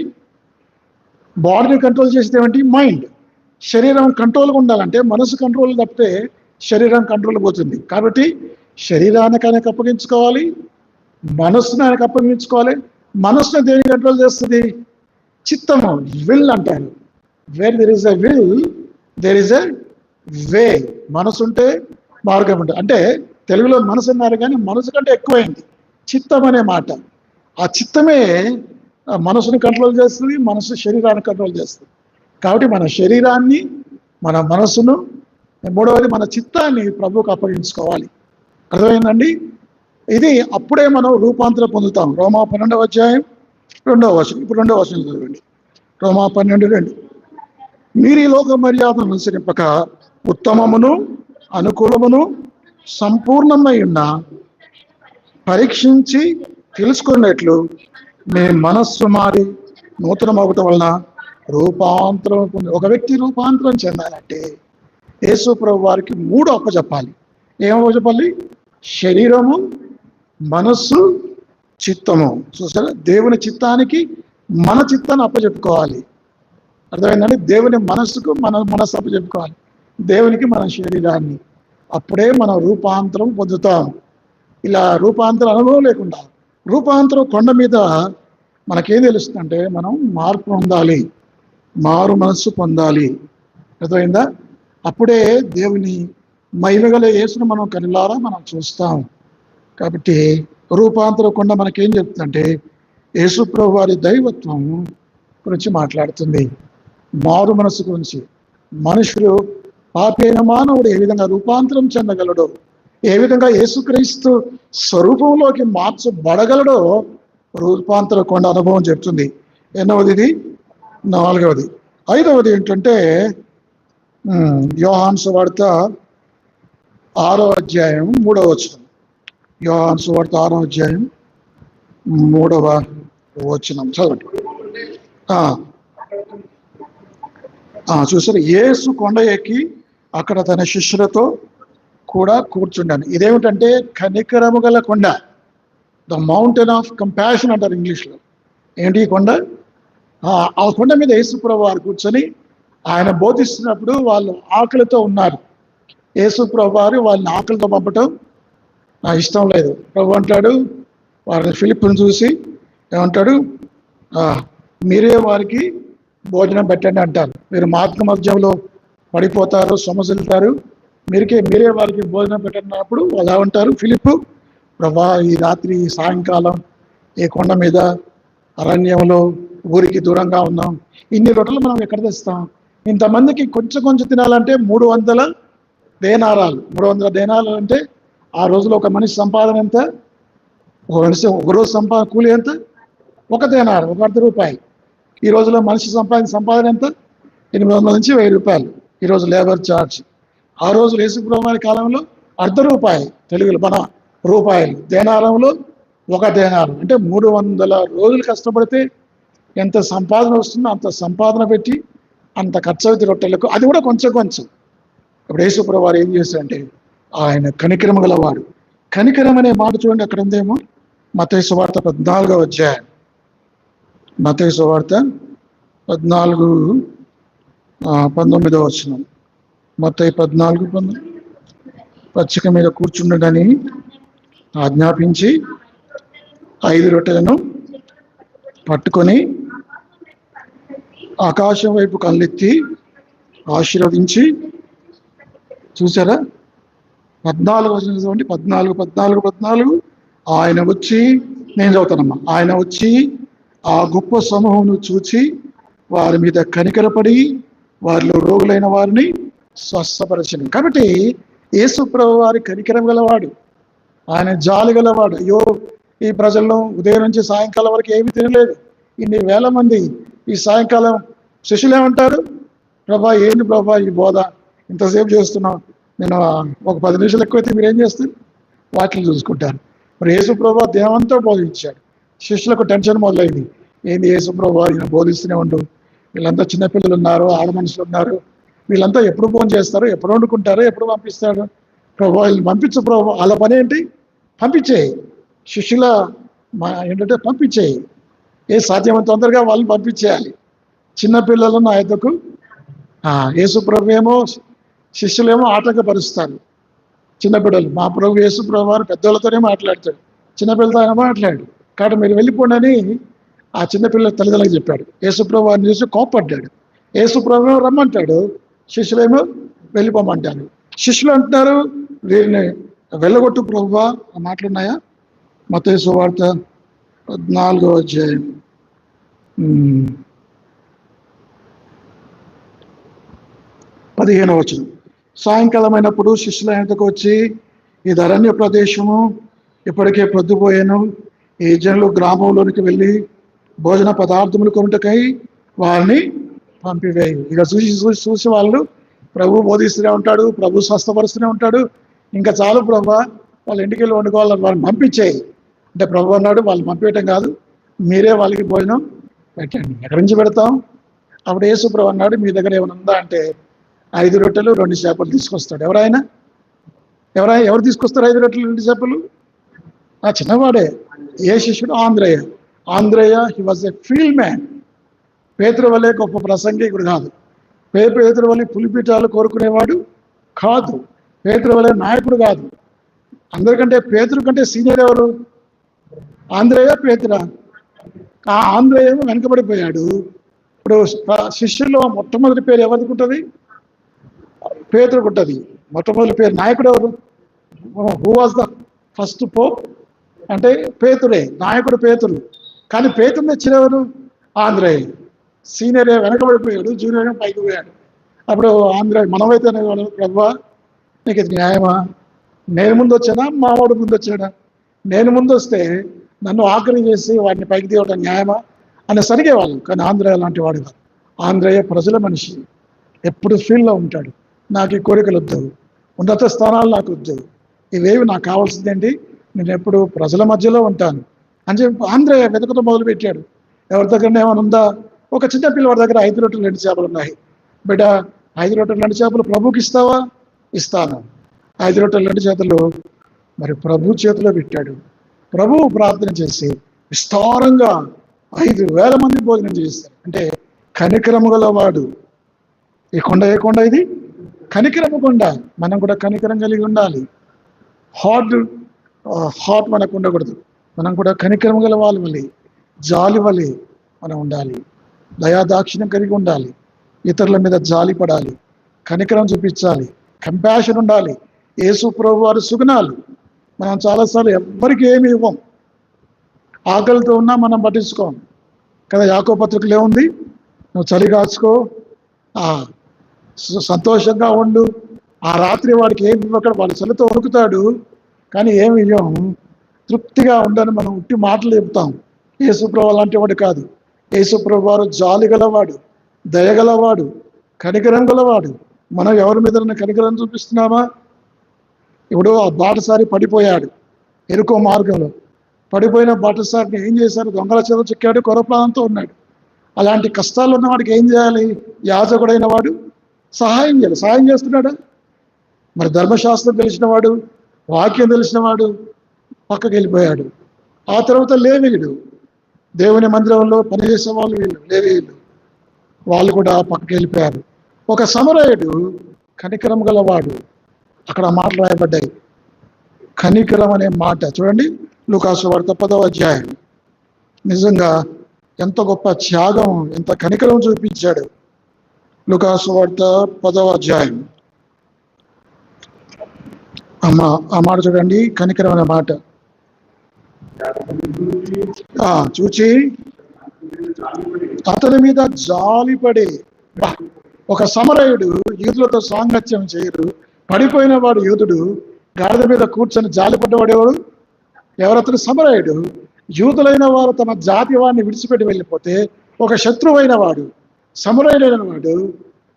బాడీని కంట్రోల్ చేసేది ఏమిటి? మైండ్. శరీరం కంట్రోల్గా ఉండాలంటే మనసు కంట్రోల్ తప్పితే శరీరం కంట్రోల్ పోతుంది. కాబట్టి శరీరానికి ఆయనకు అప్పగించుకోవాలి, మనస్సును ఆయనకు అప్పగించుకోవాలి. మనస్సును దేని కంట్రోల్ చేస్తుంది? చిత్తము, విల్ అంటారు. Where there is a will there is a way. మనసు ఉంటే మార్గం ఉంటుంది. అంటే తెలుగులో మనసు అన్నారు కానీ మనసు కంటే ఎక్కువైంది చిత్తం అనే మాట. ఆ చిత్తమే మనసుని కంట్రోల్ చేస్తుంది, మనసు శరీరాన్ని కంట్రోల్ చేస్తుంది. కాబట్టి మన శరీరాన్ని, మన మనసును, మూడవది మన చిత్తాన్ని ప్రభువుకు అప్పగించుకోవాలి. అర్థమైందండి? ఇది అప్పుడే మనం రూపాంతరం పొందుతాం. రోమా 12వ అధ్యాయం 2వ వచనం. ఇప్పుడు 2వ వచనం చదవండి. రోమా 12:2. మీరు ఈ లోక మర్యాదను అనుసరింపక ఉత్తమమును అనుకూలమును సంపూర్ణమై ఉన్న పరీక్షించి తెలుసుకున్నట్లు మీ మనస్సు మారి నూతనమవటం వలన రూపాంతరం పొంది. ఒక వ్యక్తి రూపాంతరం చెందాలంటే యేసు ప్రభు వారికి 3 అప్పచెప్పాలి. ఏమప్పచెప్పాలి? శరీరము, మనస్సు, చిత్తము. చూసారా? దేవుని చిత్తానికి మన చిత్తాన్ని అప్పచెప్పుకోవాలి. అర్థమైందండి? దేవుని మనస్సుకు మన మనస్సు అప్పచెప్పుకోవాలి, దేవునికి మన శరీరాన్ని. అప్పుడే మనం రూపాంతరం పొందుతాం. ఇలా రూపాంతరం అనుభవం లేకుండా, రూపాంతరం కొండ మీద మనకేం తెలుస్తుందంటే మనం మార్పు పొందాలి, మారు మనస్సు పొందాలి. అర్థమైందా? అప్పుడే దేవుని మహిమగల యేసును మనం కనులారా మనం చూస్తాం. కాబట్టి రూపాంతరం కొండ మనకేం చెప్తుందంటే యేసు ప్రభు వారి దైవత్వం గురించి మాట్లాడుతుంది, మారు మనస్సు గురించి. మనుషులు పాపి అయిన మానవుడు ఏ విధంగా రూపాంతరం చెందగలడో, ఏ విధంగా యేసుక్రీస్తు స్వరూపంలోకి మార్చబడగలడో రూపాంతర కొండ అనుభవం చెప్తుంది. ఎన్నవది ఇది? 4వది. 5వది ఏంటంటే యోహాను సువార్త 6వ అధ్యాయం 3వ వచనం. యోహాను సువార్త 6వ అధ్యాయం 3వ వచనం చదవండి. చూసారు? యేసు కొండ ఎక్కి అక్కడ తన శిష్యులతో కూడా కూర్చుండాను. ఇదేమిటంటే కనికరము గల కొండ, ద మౌంటైన్ ఆఫ్ కంపాషన్ అంటారు ఇంగ్లీష్లో. ఏంటి ఈ కొండ? ఆ కొండ మీద యేసు ప్రభు వారు కూర్చొని ఆయన బోధిస్తున్నప్పుడు వాళ్ళు ఆకలితో ఉన్నారు. యేసు ప్రభు వారు వాళ్ళని ఆకలితో పంపటం నా ఇష్టం లేదు. ప్రభు అంటాడు, వారిని ఫిలిప్పుని చూసి ఏమంటాడు? మీరే వారికి భోజనం పెట్టండి అంటారు. మీరు మార్గ మధ్యంలో పడిపోతారు, సొమసిల్తారు, మీరే వారికి భోజనం పెట్టినప్పుడు వాళ్ళు ఏమంటారు? ఫిలిప్పు, ప్రభా ఈ రాత్రి సాయంకాలం ఈ కొండ మీద అరణ్యంలో ఊరికి దూరంగా ఉన్నాం, ఇన్ని రొట్టెలు మనం ఎక్కడ తెస్తాం? ఇంతమందికి కొంచెం తినాలంటే 300 దేనారాలు. 300 దేనారాలు అంటే ఆ రోజులో ఒక మనిషి సంపాదన ఎంత? ఒక రోజు కూలి ఎంత? 1 దేనారు, ఒక ₹1. ఈ రోజులో మనిషి సంపాదన ఎంత? 800 నుంచి 1000 రూపాయలు ఈరోజు లేబర్ ఛార్జ్. ఆ రోజు యేసుప్రభు వారి కాలంలో ₹1, తెలుగులో మన రూపాయలు. దేనారంలో 1 దేనారం అంటే 300 రోజులు కష్టపడితే ఎంత సంపాదన వస్తుందో అంత సంపాదన పెట్టి అంత ఖర్చు అవుతుంది రొట్టెలకు. అది కూడా కొంచెం. ఇప్పుడు యేసుప్రభు వారు ఏం చేశారంటే ఆయన కనికరము గలవాడు. కనికరం అనే మాట చూడండి, అక్కడ ఉందేమో మత్తయి సువార్త 14వ అధ్యాయం. మత్తయి సువార్త 14:19 వచనం. మత్తయి 14:19. పచ్చిక మీద కూర్చుండని ఆజ్ఞాపించి 5 రొట్టెలను పట్టుకొని ఆకాశం వైపు కళ్ళెత్తి ఆశీర్వదించి, చూసారా 14 వచనం చూడండి, 14 ఆయన వచ్చి, నేను చదువుతానమ్మా, ఆయన వచ్చి ఆ గొప్ప సమూహమును చూచి వారి మీద కనికరపడి వారిలో రోగులైన వారిని స్వస్థపరచను. కాబట్టి యేసు ప్రభువు వారి కనికరం గలవాడు, ఆయన జాలి గలవాడు. అయ్యో, ఈ ప్రజల్లో ఉదయం నుంచి సాయంకాలం వరకు ఏమీ తినలేదు, ఇన్ని వేల మంది ఈ సాయంకాలం శిష్యులు ఏమంటారు, ప్రభా ఏంటి ప్రభా ఈ బోధ ఇంతసేపు చేస్తున్నాం, నేను ఒక 10 నిమిషాలు ఎక్కువైతే మీరు ఏం చేస్తారు, వాటిని చూసుకుంటారు. మరి యేసు ప్రభు దేవంతో బోధించాడు, శిష్యులకు టెన్షన్ మొదలైంది, ఏంది యేసు ప్రభు ఈయన బోధిస్తూనే ఉండు, వీళ్ళంతా చిన్నపిల్లలు ఉన్నారు, ఆడ మనుషులు ఉన్నారు, వీళ్ళంతా ఎప్పుడు ఫోన్ చేస్తారు, ఎప్పుడు వండుకుంటారు, ఎప్పుడు పంపిస్తాడు, ప్రభు వీళ్ళని పంపించు ప్రభు, వాళ్ళ పని ఏంటి, పంపించేయి, శిష్యుల ఏంటంటే పంపించేయి, ఏ సాధ్యమైనంత తొందరగా వాళ్ళని పంపించేయాలి. చిన్నపిల్లలను నా యొద్దకు, యేసు ప్రభు ఏమో శిష్యులేమో ఆటంకపరుస్తారు, చిన్నపిల్లలు, మా ప్రభు యేసు ప్రభు వారు పెద్దోళ్ళతోనే మాట్లాడతాడు, చిన్నపిల్లలతో ఆయన మాట్లాడు, కాబట్టి మీరు వెళ్ళిపోండి అని ఆ చిన్నపిల్లల తల్లిదండ్రులకు చెప్పాడు. యేసు ప్రభు వారిని చూసి కోపడ్డాడు, యేసు ప్రభు రమ్మంటాడు, శిష్యులేమో వెళ్ళిపోమంటారు. శిష్యులు అంటున్నారు వీరిని వెళ్ళగొట్టు ప్రభువా, ఆ మాటలున్నాయా? మత్తయి సువార్త 14వ అధ్యాయం 15వ వచనం. సాయంకాలం అయినప్పుడు శిష్యుల యొద్దకు వచ్చి, ఇది అరణ్య ప్రదేశము, ఇప్పటికే ప్రొద్దుపోయాను, ఈ జనులు గ్రామంలోనికి వెళ్ళి భోజన పదార్థములు కొనుటకై వారిని పంపివేయు. ఇక చూసి వాళ్ళు ప్రభు బోధిస్తూనే ఉంటాడు, ప్రభు స్వస్థపరుస్తూనే ఉంటాడు, ఇంకా చాలు ప్రభు వాళ్ళ ఇంటికి వెళ్ళి వండుకోవాలని వాళ్ళని పంపించేయి అంటే, ప్రభు అన్నాడు వాళ్ళు పంపించడం కాదు, మీరే వాళ్ళకి భోజనం పెట్టండి. ఎక్కడి నుంచి పెడతాం? అప్పుడు యేసు ప్రభు అన్నాడు, మీ దగ్గర ఏమైనా ఉందా అంటే 5 రొట్టెలు 2 చేపలు తీసుకొస్తాడు. ఎవరు తీసుకొస్తారు 5 రొట్టెలు 2 చేపలు? ఆ చిన్నవాడే. ఏ శిష్యుడు? ఆంద్రేయ. He was a field man. పేతురు వలె గొప్ప ప్రసంగికుడు కాదు, పేతురు వలె పులిపీఠాలు కోరుకునేవాడు కాదు, పేతురు వలె నాయకుడు కాదు. అందరికంటే పేతురు కంటే సీనియర్ ఎవరు? ఆంద్రేయ, పేతురా? ఆ ఆంద్రేయ వెనకబడిపోయాడు. ఇప్పుడు శిష్యుల్లో మొట్టమొదటి పేరు ఎవరికి ఉంటుంది? పేతురుకు ఉంటుంది. మొట్టమొదటి పేరు నాయకుడు ఎవరు? Who was the first Pope అంటే పేతురే, నాయకుడు పేతురు. కానీ పేతురుని ఇచ్చినవారు ఆంద్రేయ. సీనియర్ వెనకబడిపోయాడు, జూనియర్ పైకి పోయాడు. అప్పుడు ఆంధ్ర మనమైతే ప్రభువా నీకు ఇది న్యాయమా? నేను ముందు వచ్చానా, మావాడు ముందు వచ్చాడా? నేను ముందు వస్తే నన్ను ఆఖరి చేసి వాడిని పైకి తీయడం న్యాయమా అని సరిగేవాళ్ళం. కానీ ఆంధ్రయ్య లాంటి వాడు కాదు. ఆంధ్రయ్య ప్రజల మనిషి, ఎప్పుడు ఫీల్డ్లో ఉంటాడు. నాకు ఈ కోరికలు వద్దు, ఉన్నత స్థానాలు నాకు వద్దు, ఇవేవి నాకు కావాల్సిందేంటి, నేను ఎప్పుడు ప్రజల మధ్యలో ఉంటాను అని చెప్పి ఆంధ్రయ్య వెతకతో మొదలుపెట్టాడు. ఎవరి దగ్గర ఏమైనా ఉందా? ఒక చిన్న పిల్లవాడి దగ్గర 5 రొట్టెలు 2 చేపలు ఉన్నాయి. బిడ్డ 5 రొట్టెలు 2 చేపలు ప్రభుకి ఇస్తావా? ఇస్తాను. 5 రొట్టెలు 2 చేతులు మరి ప్రభు చేతిలో పెట్టాడు. ప్రభువు ప్రార్థన చేసి విస్తారంగా 5,000 మంది భోజనం చేస్తారు. అంటే కనికరము గలవాడు. ఈ కొండ ఏ కొండ ఇది? కనికరము కొండ. మనం కూడా కనికరం కలిగి ఉండాలి. హార్ట్ మనకు ఉండకూడదు. మనం కూడా కనికరము గల వాళ్ళ వలె, జాలి వలె మనం ఉండాలి. దయాదాక్షిణ్యం కలిగి ఉండాలి. ఇతరుల మీద జాలి పడాలి, కనికరం చూపించాలి, కంపాషన్ ఉండాలి. యేసు ప్రభు వారి సుగుణాలు మనం చాలాసార్లు ఎవ్వరికి ఏమి ఇవ్వం. ఆకలితో ఉన్నా మనం పట్టించుకోం కదా. యాకోబు పత్రికలో ఏముంది? నువ్వు చలి కాచుకో, సంతోషంగా ఉండు. ఆ రాత్రి వాడికి ఏమి ఇవ్వక్కడ వాడి చలితో వణుకుతాడు, కానీ ఏమి ఇవ్వం. తృప్తిగా ఉండని మనం ఉట్టి మాటలు చెప్తాం. యేసు ప్రభు అలాంటి వాడు కాదు. యేసు ప్రభు వారు జాలి గలవాడు, దయగలవాడు, కనికరం గలవాడు. మనం ఎవరి మీద కనికరం చూపిస్తున్నామా? ఇప్పుడు ఆ బాటసారి పడిపోయాడు ఎరుకో మార్గంలో. పడిపోయిన బాటసారిని ఏం చేశారు? దొంగల చేత చిక్కాడు, కొరప్రాంతంతో ఉన్నాడు. అలాంటి కష్టాలు ఉన్నవాడికి ఏం చేయాలి? యాజకుడైన వాడు సహాయం చేయాలి. సహాయం చేస్తున్నాడా? మరి ధర్మశాస్త్రం తెలిసినవాడు, వాక్యం తెలిసినవాడు పక్కకి వెళ్ళిపోయాడు. ఆ తర్వాత లేవీయుడు, దేవుని మందిరంలో పనిచేసే వాళ్ళు వీళ్ళు లేవీయులు, వాళ్ళు కూడా పక్కకి వెళ్ళిపోయారు. ఒక సమరయుడు కనికరం గలవాడు. అక్కడ మాటలు రాయబడ్డాయి. కనికరం అనే మాట చూడండి, లూకాసు వార్త 10వ అధ్యాయం. నిజంగా ఎంత గొప్ప త్యాగం, ఎంత కనికరం చూపించాడు. లూకాసు వార్త 10వ అధ్యాయం. ఆ మాట చూడండి, కనికరం అనే మాట. చూచి అతని మీద జాలిపడి. ఒక సమరయుడు యూదులతో సాంగత్యం చేయరు, పడిపోయిన వాడు యూదుడు గాడిద మీద కూర్చొని జాలిపడ్డవాడేవాడు ఎవరతను? సమరయుడు. యూదులైన వారు తమ జాతి వాడిని విడిచిపెట్టి వెళ్ళిపోతే ఒక శత్రువైన వాడు, సమరయుడైన వాడు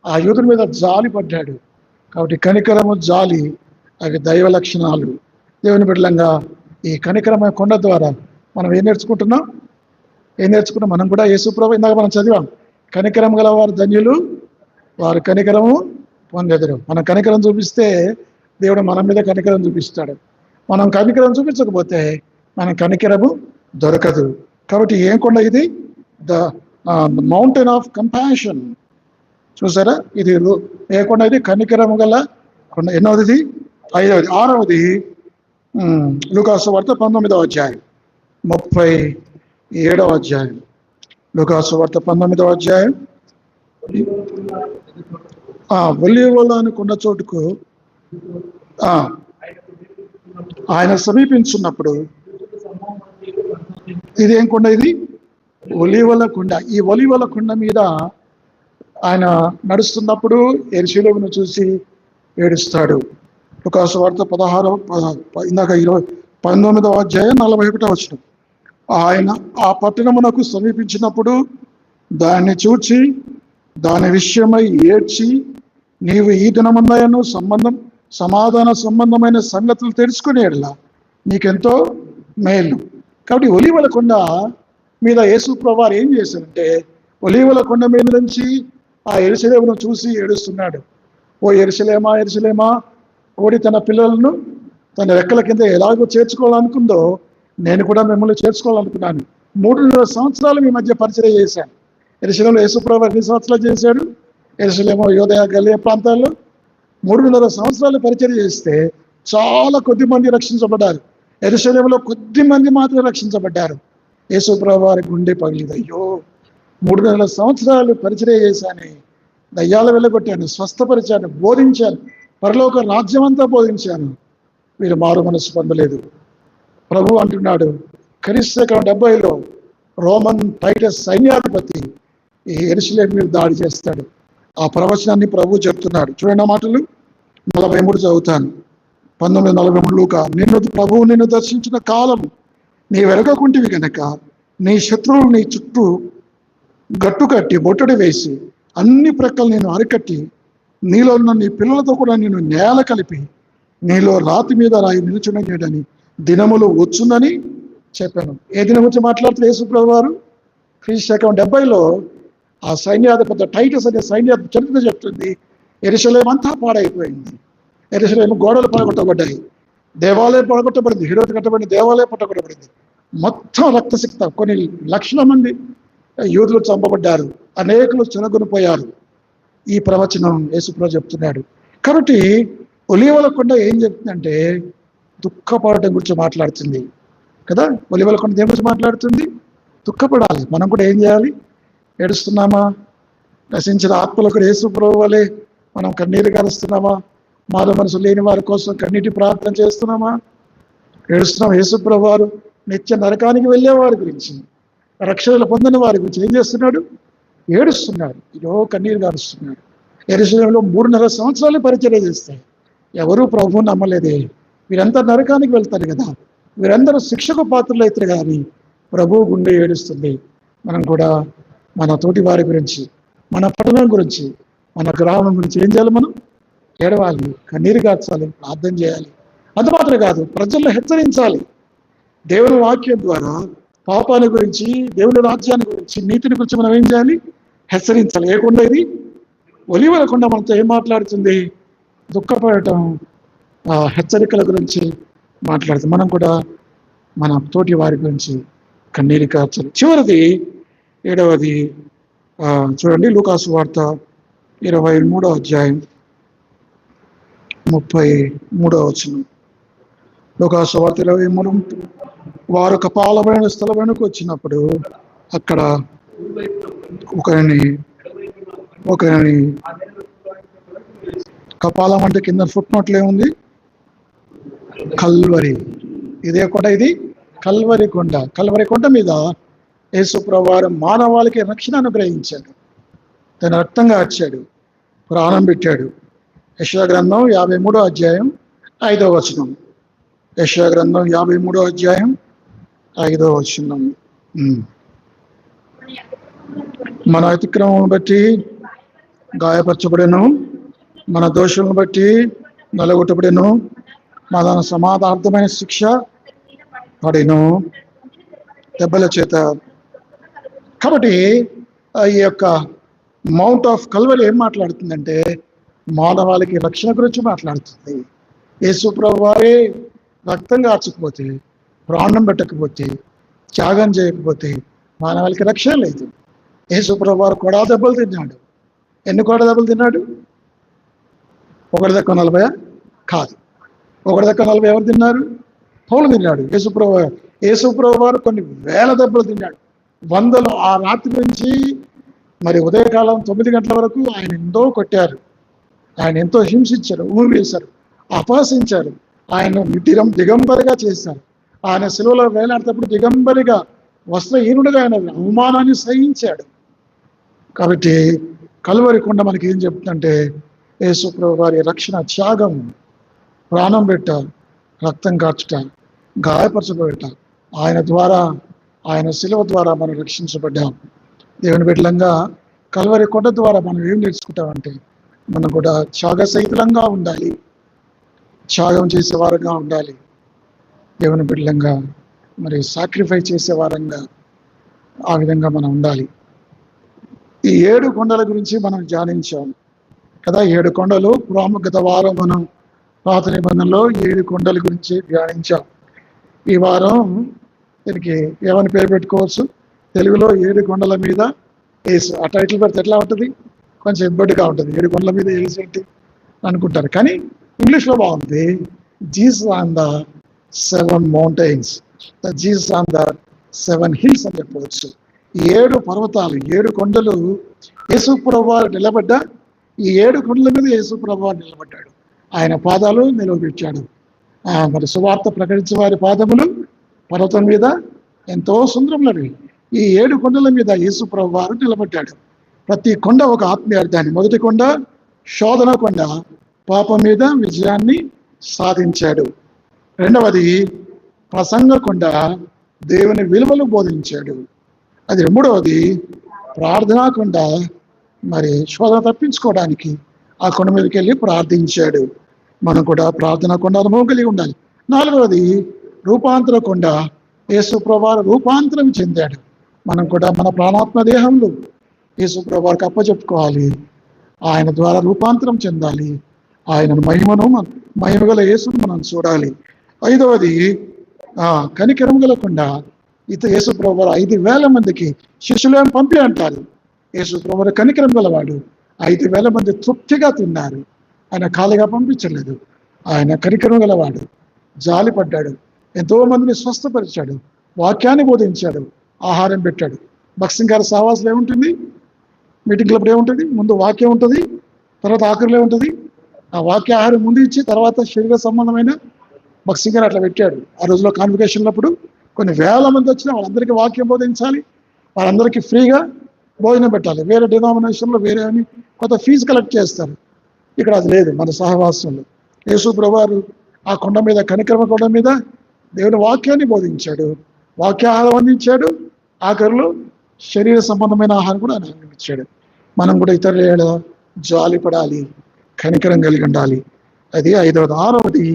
ఆ యూదుల మీద జాలిపడ్డాడు. కాబట్టి కనికరము, జాలి అవి దైవ లక్షణాలు. దేవుని బిడ్డలంగా ఈ కనికరమైన కొండ ద్వారా మనం ఏం నేర్చుకుంటున్నాం? మనం కూడా యేసుప్రభు ఇందాక మనం చదివాం, కనికరం గల వారు ధన్యులు, వారు కనికరము పొందెదరు. మనం కనికరం చూపిస్తే దేవుడు మన మీద కనికరం చూపిస్తాడు. మనం కనికరం చూపించకపోతే మన కనికరము దొరకదు. కాబట్టి ఏం కొండ ఇది? The mountain of compassion. చూసారా, ఇది ఏ కొండ? ఇది కనికరము గల కొండ. ఎన్నోది? 5వది. 6వది లూకాసు వార్త 19వ అధ్యాయం, 37వ అధ్యాయం. లూకాసు వార్త 19వ అధ్యాయం. ఒలీవల అనుకున్న చోటుకు ఆయన సమీపించున్నప్పుడు, ఇది ఏం కొండ? ఇది ఒలీవల కొండ. ఈ ఒలీవల కొండ మీద ఆయన నడుస్తున్నప్పుడు యెరూషలేమును చూసి ఏడుస్తాడు. లూకాసు వార్త 19వ అధ్యాయం 41వ వచనం. ఆయన ఆ పట్టణమునకు సమీపించినప్పుడు దాన్ని చూచి దాని విషయమై ఏడ్చి, నీవు ఈ దినమున్నయను సమాధాన సంబంధమైన సంగతులు తెలుసుకునేలా నీకెంతో మేలు. కాబట్టి ఒలీవల కొండ మీద యేసు ప్రభువారు ఏం చేశారంటే, ఒలీవల కొండ మీద నుంచి ఆ యెరూషలేమును చూసి ఏడుస్తున్నాడు. ఓ యెరూషలేమా, యెరూషలేమా, కోడి తన పిల్లలను తన రెక్కల కింద ఎలాగో చేర్చుకోవాలనుకుందో నేను కూడా మిమ్మల్ని చేర్చుకోవాలనుకున్నాను. 3.5 సంవత్సరాలు మీ మధ్య పరిచయం చేశాను. యెరూషలేములో యేసు ప్రభువు ఎన్ని సంవత్సరాలు చేశాడు? యెరూషలేము, యూదయ, గలిలయ ప్రాంతాల్లో 3.5 సంవత్సరాలు పరిచయం చేస్తే చాలా కొద్ది మంది రక్షించబడ్డారు. యెరూషలేములో కొద్ది మంది మాత్రమే రక్షించబడ్డారు. యేసు ప్రభువు వారి గుండె పగిలింది. అయ్యో, 3.5 సంవత్సరాలు పరిచయం చేశాను, దయ్యాలు వెళ్ళగొట్టాను, స్వస్థపరిచాను, బోధించాను, పరలోక రాజ్యం అంతా బోధించాను, వీరు మారు మనసు పొందలేదు. ప్రభు అంటున్నాడు, క్రీస్తు 70లో రోమన్ టైటస్ సైన్యాధిపతి ఈ యెరూషలేము మీద దాడి చేస్తాడు. ఆ ప్రవచనాన్ని ప్రభు చెప్తున్నాడు. చూడండి ఆ మాటలు 43 చదువుతాను. 19:43 లూకా. ప్రభువు నిన్ను దర్శించిన కాలం నీ వెరగకుంటివి గనక నీ శత్రువులు నీ చుట్టూ గట్టు కట్టి బొట్టడి వేసి అన్ని ప్రక్కలు నేను అరికట్టి నీలో ఉన్న నీ పిల్లలతో కూడా నేను నేల కలిపి నీలో రాతి మీద రాయి నిలుచునని దినములు వచ్చునని చెప్పాను. ఏ దినం వచ్చి మాట్లాడుతూ యేసు ప్రభువు వారు? క్రీస్తు 70లో ఆ సైన్యాధిపతి టైటస్ అనే సైన్యాధిపతి చరిత్ర చెప్తుంది, యెరూషలేము అంతా పాడైపోయింది. యెరూషలేము గోడలు పడగొట్టబడ్డాయి, దేవాలయం పడగొట్టబడింది, హిరోతి కట్టబడిన దేవాలయం పడగొట్టబడింది, మొత్తం రక్తసిక్త, కొన్ని లక్షల మంది యూదులు చంపబడ్డారు, అనేకులు చెనగొనిపోయారు. ఈ ప్రవచనం యేసుప్రభు చెప్తున్నాడు. కాబట్టి ఒలీవల కొండ ఏం చెప్తుందంటే దుఃఖపడటం గురించి మాట్లాడుతుంది కదా. ఒలీవల కొండ దేని గురించి మాట్లాడుతుంది? దుఃఖపడాలి. మనం కూడా ఏం చేయాలి? ఏడుస్తున్నామా? నశించిన ఆత్మలకు యేసుప్రభు వలె మనం కన్నీరు గారుస్తున్నామా? మారు మనసు లేని వారి కోసం కన్నీటి ప్రార్థన చేస్తున్నామా? ఏడుస్తున్నాం. యేసుప్రభు వారు నిత్య నరకానికి వెళ్ళే వారి గురించి, రక్షణలు పొందిన వారి గురించి ఏం చేస్తున్నాడు? ఏడుస్తున్నాడు. ఇదో కన్నీరు గారుస్తున్నాడు. యెరూషలేములో 3.5 సంవత్సరాలు పరిచర్య చేస్తాయి, ఎవరూ ప్రభువుని నమ్మలేదే. వీరంతా నరకానికి వెళ్తారు కదా, వీరందరూ శిక్షకు పాత్రలు అవుతారు. కానీ ప్రభువు గుండె ఏడుస్తుంది. మనం కూడా మన తోటి వారి గురించి, మన పట్టణం గురించి, మన గ్రామం గురించి ఏం చేయాలి? మనం ఏడవాలి, కన్నీరు గార్చాలి, ప్రార్థన చేయాలి. అది మాత్రం కాదు, ప్రజలను హెచ్చరించాలి. దేవుని వాక్యం ద్వారా పాపాల గురించి, దేవుని రాజ్యాన్ని గురించి, నీతిని గురించి మనం ఏం చేయాలి? హెచ్చరించాలి. ఏ కొండ ఇది? ఒలీవల కొండ మనతో ఏం మాట్లాడుతుంది? దుఃఖపడటం, హెచ్చరికల గురించి మాట్లాడుతుంది. మనం కూడా మన తోటి వారి గురించి కన్నీరు కార్చాలి. చివరిది 7వది చూడండి, లూకాసు వార్త 23వ అధ్యాయం 33వ వచనం. లూకాసు వార్త వారు కపాలమైన స్థలమునకు వచ్చినప్పుడు అక్కడ ఒకరిని కపాలం అంటే కింద ఫుట్ నోట్లో ఏముంది? కల్వరి. ఇదే కొండ, ఇది కల్వరి కొండ. కల్వరి కొండ మీద యేసు ప్రభువారు మానవాళికి రక్షణ అనుగ్రహించాడు. తన రక్తంగా వచ్చాడు, ప్రాణం పెట్టాడు. యెషయా గ్రంథం 53వ అధ్యాయం 5వ వచనం. యెషయా గ్రంథం 53వ అధ్యాయం 5వ వచనం. మన అతిక్రమం బట్టి గాయపరచబడెను, మన దోషులను బట్టి నలగొట్టబడెను, మన సమాధానార్థమైన శిక్ష పడెను దెబ్బల చేత. కాబట్టి ఈ యొక్క మౌంట్ ఆఫ్ కల్వరి ఏం మాట్లాడుతుందంటే మానవాళికి రక్షణ గురించి మాట్లాడుతుంది. యేసు ప్రభువు వారే రక్తం కార్చకపోతే, ప్రాణం పెట్టకపోతే, త్యాగం చేయకపోతే మానవాళికి రక్షణ లేదు. యేసు ప్రభువు వారు కొడా దెబ్బలు తిన్నాడు. ఎన్ని కొడా దెబ్బలు తిన్నాడు? 140 కాదు. 140 ఎవరు తిన్నారు? పౌలు తిన్నాడు. యేసు ప్రభువు వారు కొన్ని వేల దెబ్బలు తిన్నాడు. వందలు. ఆ రాత్రి నుంచి మరి ఉదయకాలం 9 గంటల వరకు ఆయన ఎంతో కొట్టారు, ఆయన ఎంతో హింసించారు, ఊరు వేశారు, అపహసించారు, ఆయన దిగంబరిగా చేశారు. ఆయన శిలువలో వేలాడేటప్పుడు దిగంబరిగా వస్త్రహీనుడిగా ఆయన అవమానాన్ని సహించాడు. కాబట్టి కల్వరి కొండ మనకి ఏం చెప్తుందంటే యేసు ప్రభువు వారి రక్షణ, త్యాగం, ప్రాణం పెట్ట, రక్తం కార్చుట, గాయపరచబడట, ఆయన ద్వారా, ఆయన శిలువ ద్వారా మనం రక్షించబడ్డాం. దేవుని బిడ్డలంగా కల్వరి కొండ ద్వారా మనం ఏం నేర్చుకుంటామంటే మనం కూడా త్యాగసహితులంగా ఉండాలి, త్యాగం చేసేవారంగా ఉండాలి. దేవుని బిడ్డలంగా మరి సాక్రిఫైస్ చేసేవారంగా ఆ విధంగా మనం ఉండాలి. ఈ 7 కొండల గురించి మనం ధ్యానించాం కదా. 7 కొండలు గత వారం మనం పాత నిబంధనలో 7 కొండల గురించి ధ్యానించాం. ఈ వారం దీనికి ఏమని పేరు పెట్టుకోవచ్చు? తెలుగులో 7 కొండల మీద యేసు. ఆ టైటిల్ పెడితే ఎట్లా ఉంటుంది? కొంచెం ఇబ్బందిగా ఉంటుంది. 7 కొండల మీద యేసు ఏంటి అనుకుంటారు, కానీ ఇంగ్లీష్లో బాగుంది. Jesus on the 7 mountains, the Jesus on the 7 hills అని చెప్పవచ్చు. 7 పర్వతాలు, 7 కొండలు యేసు ప్రభువారు నిలబడ్డ. ఈ 7 కొండల మీద యేసు ప్రభువారు నిలబడ్డాడు. ఆయన పాదాలు నిలవబెట్టాడు. మరి సువార్త ప్రకటించే వారి పాదములు పర్వతం మీద ఎంతో సుందరములవి. ఈ 7 కొండల మీద యేసు ప్రభువారు నిలబడ్డాడు. ప్రతి కొండ ఒక ఆత్మీయ అర్థాన్ని. మొదటి కొండ శోధన కొండ, పాపం మీద విజయాన్ని సాధించాడు. రెండవది ప్రసంగ కొండ, దేవుని విలువలు బోధించాడు. అది మూడవది ప్రార్థనా కొండ, మరి శోధన తప్పించుకోవడానికి ఆ కొండ మీదకి వెళ్ళి ప్రార్థించాడు. మనం కూడా ప్రార్థనా కొండ అనుభవం కలిగి ఉండాలి. నాలుగవది రూపాంతర కొండ, యేసు ప్రభువారు రూపాంతరం చెందాడు. మనం కూడా మన ప్రాణాత్మ దేహంలో యేసు ప్రభువారికి అప్పచెప్పుకోవాలి. ఆయన ద్వారా రూపాంతరం చెందాలి. ఆయన మహిమ గల యేసును మనం చూడాలి. ఐదవది కనికరం గల కొండ. యేసు ప్రభువారు 5,000 మందికి శిష్యులను పంపి అంటారు. యేసు ప్రభువారు కనికరం గలవాడు. 5,000 మంది తృప్తిగా తిన్నారు. ఆయన ఖాళీగా పంపించలేదు. ఆయన కనికరం గలవాడు, జాలి పడ్డాడు, ఎంతో మందిని స్వస్థపరిచాడు, వాక్యాన్ని బోధించాడు, ఆహారం పెట్టాడు. భక్సింగ్ గారి సహవాసులు ఏముంటుంది? మీటింగ్లో ఏముంటుంది? ముందు వాక్యం ఉంటుంది, తర్వాత ఆఖరిలో ఉంటుంది. ఆ వాక్య ఆహారం ముందు ఇచ్చి తర్వాత శరీర సంబంధమైన భక్సింగ్ గారు అట్లా పెట్టాడు. ఆ రోజులో కాన్వకేషన్లప్పుడు కొన్ని వేల మంది వచ్చినా వాళ్ళందరికీ వాక్యం బోధించాలి, వాళ్ళందరికీ ఫ్రీగా భోజనం పెట్టాలి. వేరే డినామినేషన్లో వేరే అని కొంత ఫీజు కలెక్ట్ చేస్తారు. ఇక్కడ అది లేదు. మన సహవాసంలో యేసు ప్రభువారు ఆ కొండ మీద, కనికరమ కొండ మీద దేవుని వాక్యాన్ని బోధించాడు, వాక్యాహారం అందించాడు, ఆఖరిలో శరీర సంబంధమైన ఆహారం కూడా అందించాడు. మనం కూడా ఇతరుల జాలి పడాలి, కనికరం కలిగి ఉండాలి. అది ఐదవది. ఆరవది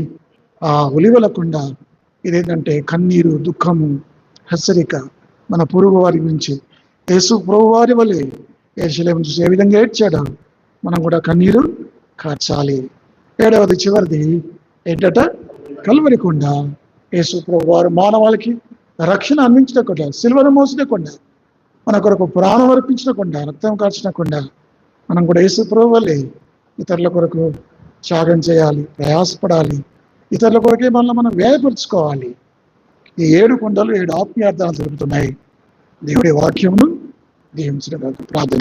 ఒలివల కొండ. ఇదేంటంటే కన్నీరు, దుఃఖము, హెచ్చరిక. మన పొరుగు వారి గురించి యేసు ప్రభువారి వలె యెరూషలేము చూసి ఏ విధంగా ఏడ్చాడు, మనం కూడా కన్నీరు కార్చాలి. ఏడవది, చివరిది ఏంటట? కల్వరి కొండ. యేసు ప్రభువారు మానవాళికి రక్షణ అందించిన కొండ, సిలువను మోసిన కొండ, మన కొరకు ప్రాణం అర్పించిన కొండ, రక్తం కార్చిన కొండ. మనం కూడా యేసు ప్రభువు వలె ఇతరుల కొరకు త్యాగం చేయాలి, ప్రయాసపడాలి. ఇతరుల కొరకే మనల్ని మనం వ్యయపరుచుకోవాలి. ఈ 7 కొండలు 7 ఆత్మీయార్థాలు జరుగుతున్నాయి. దేవుడి వాక్యమును దీవించిన ప్రార్థన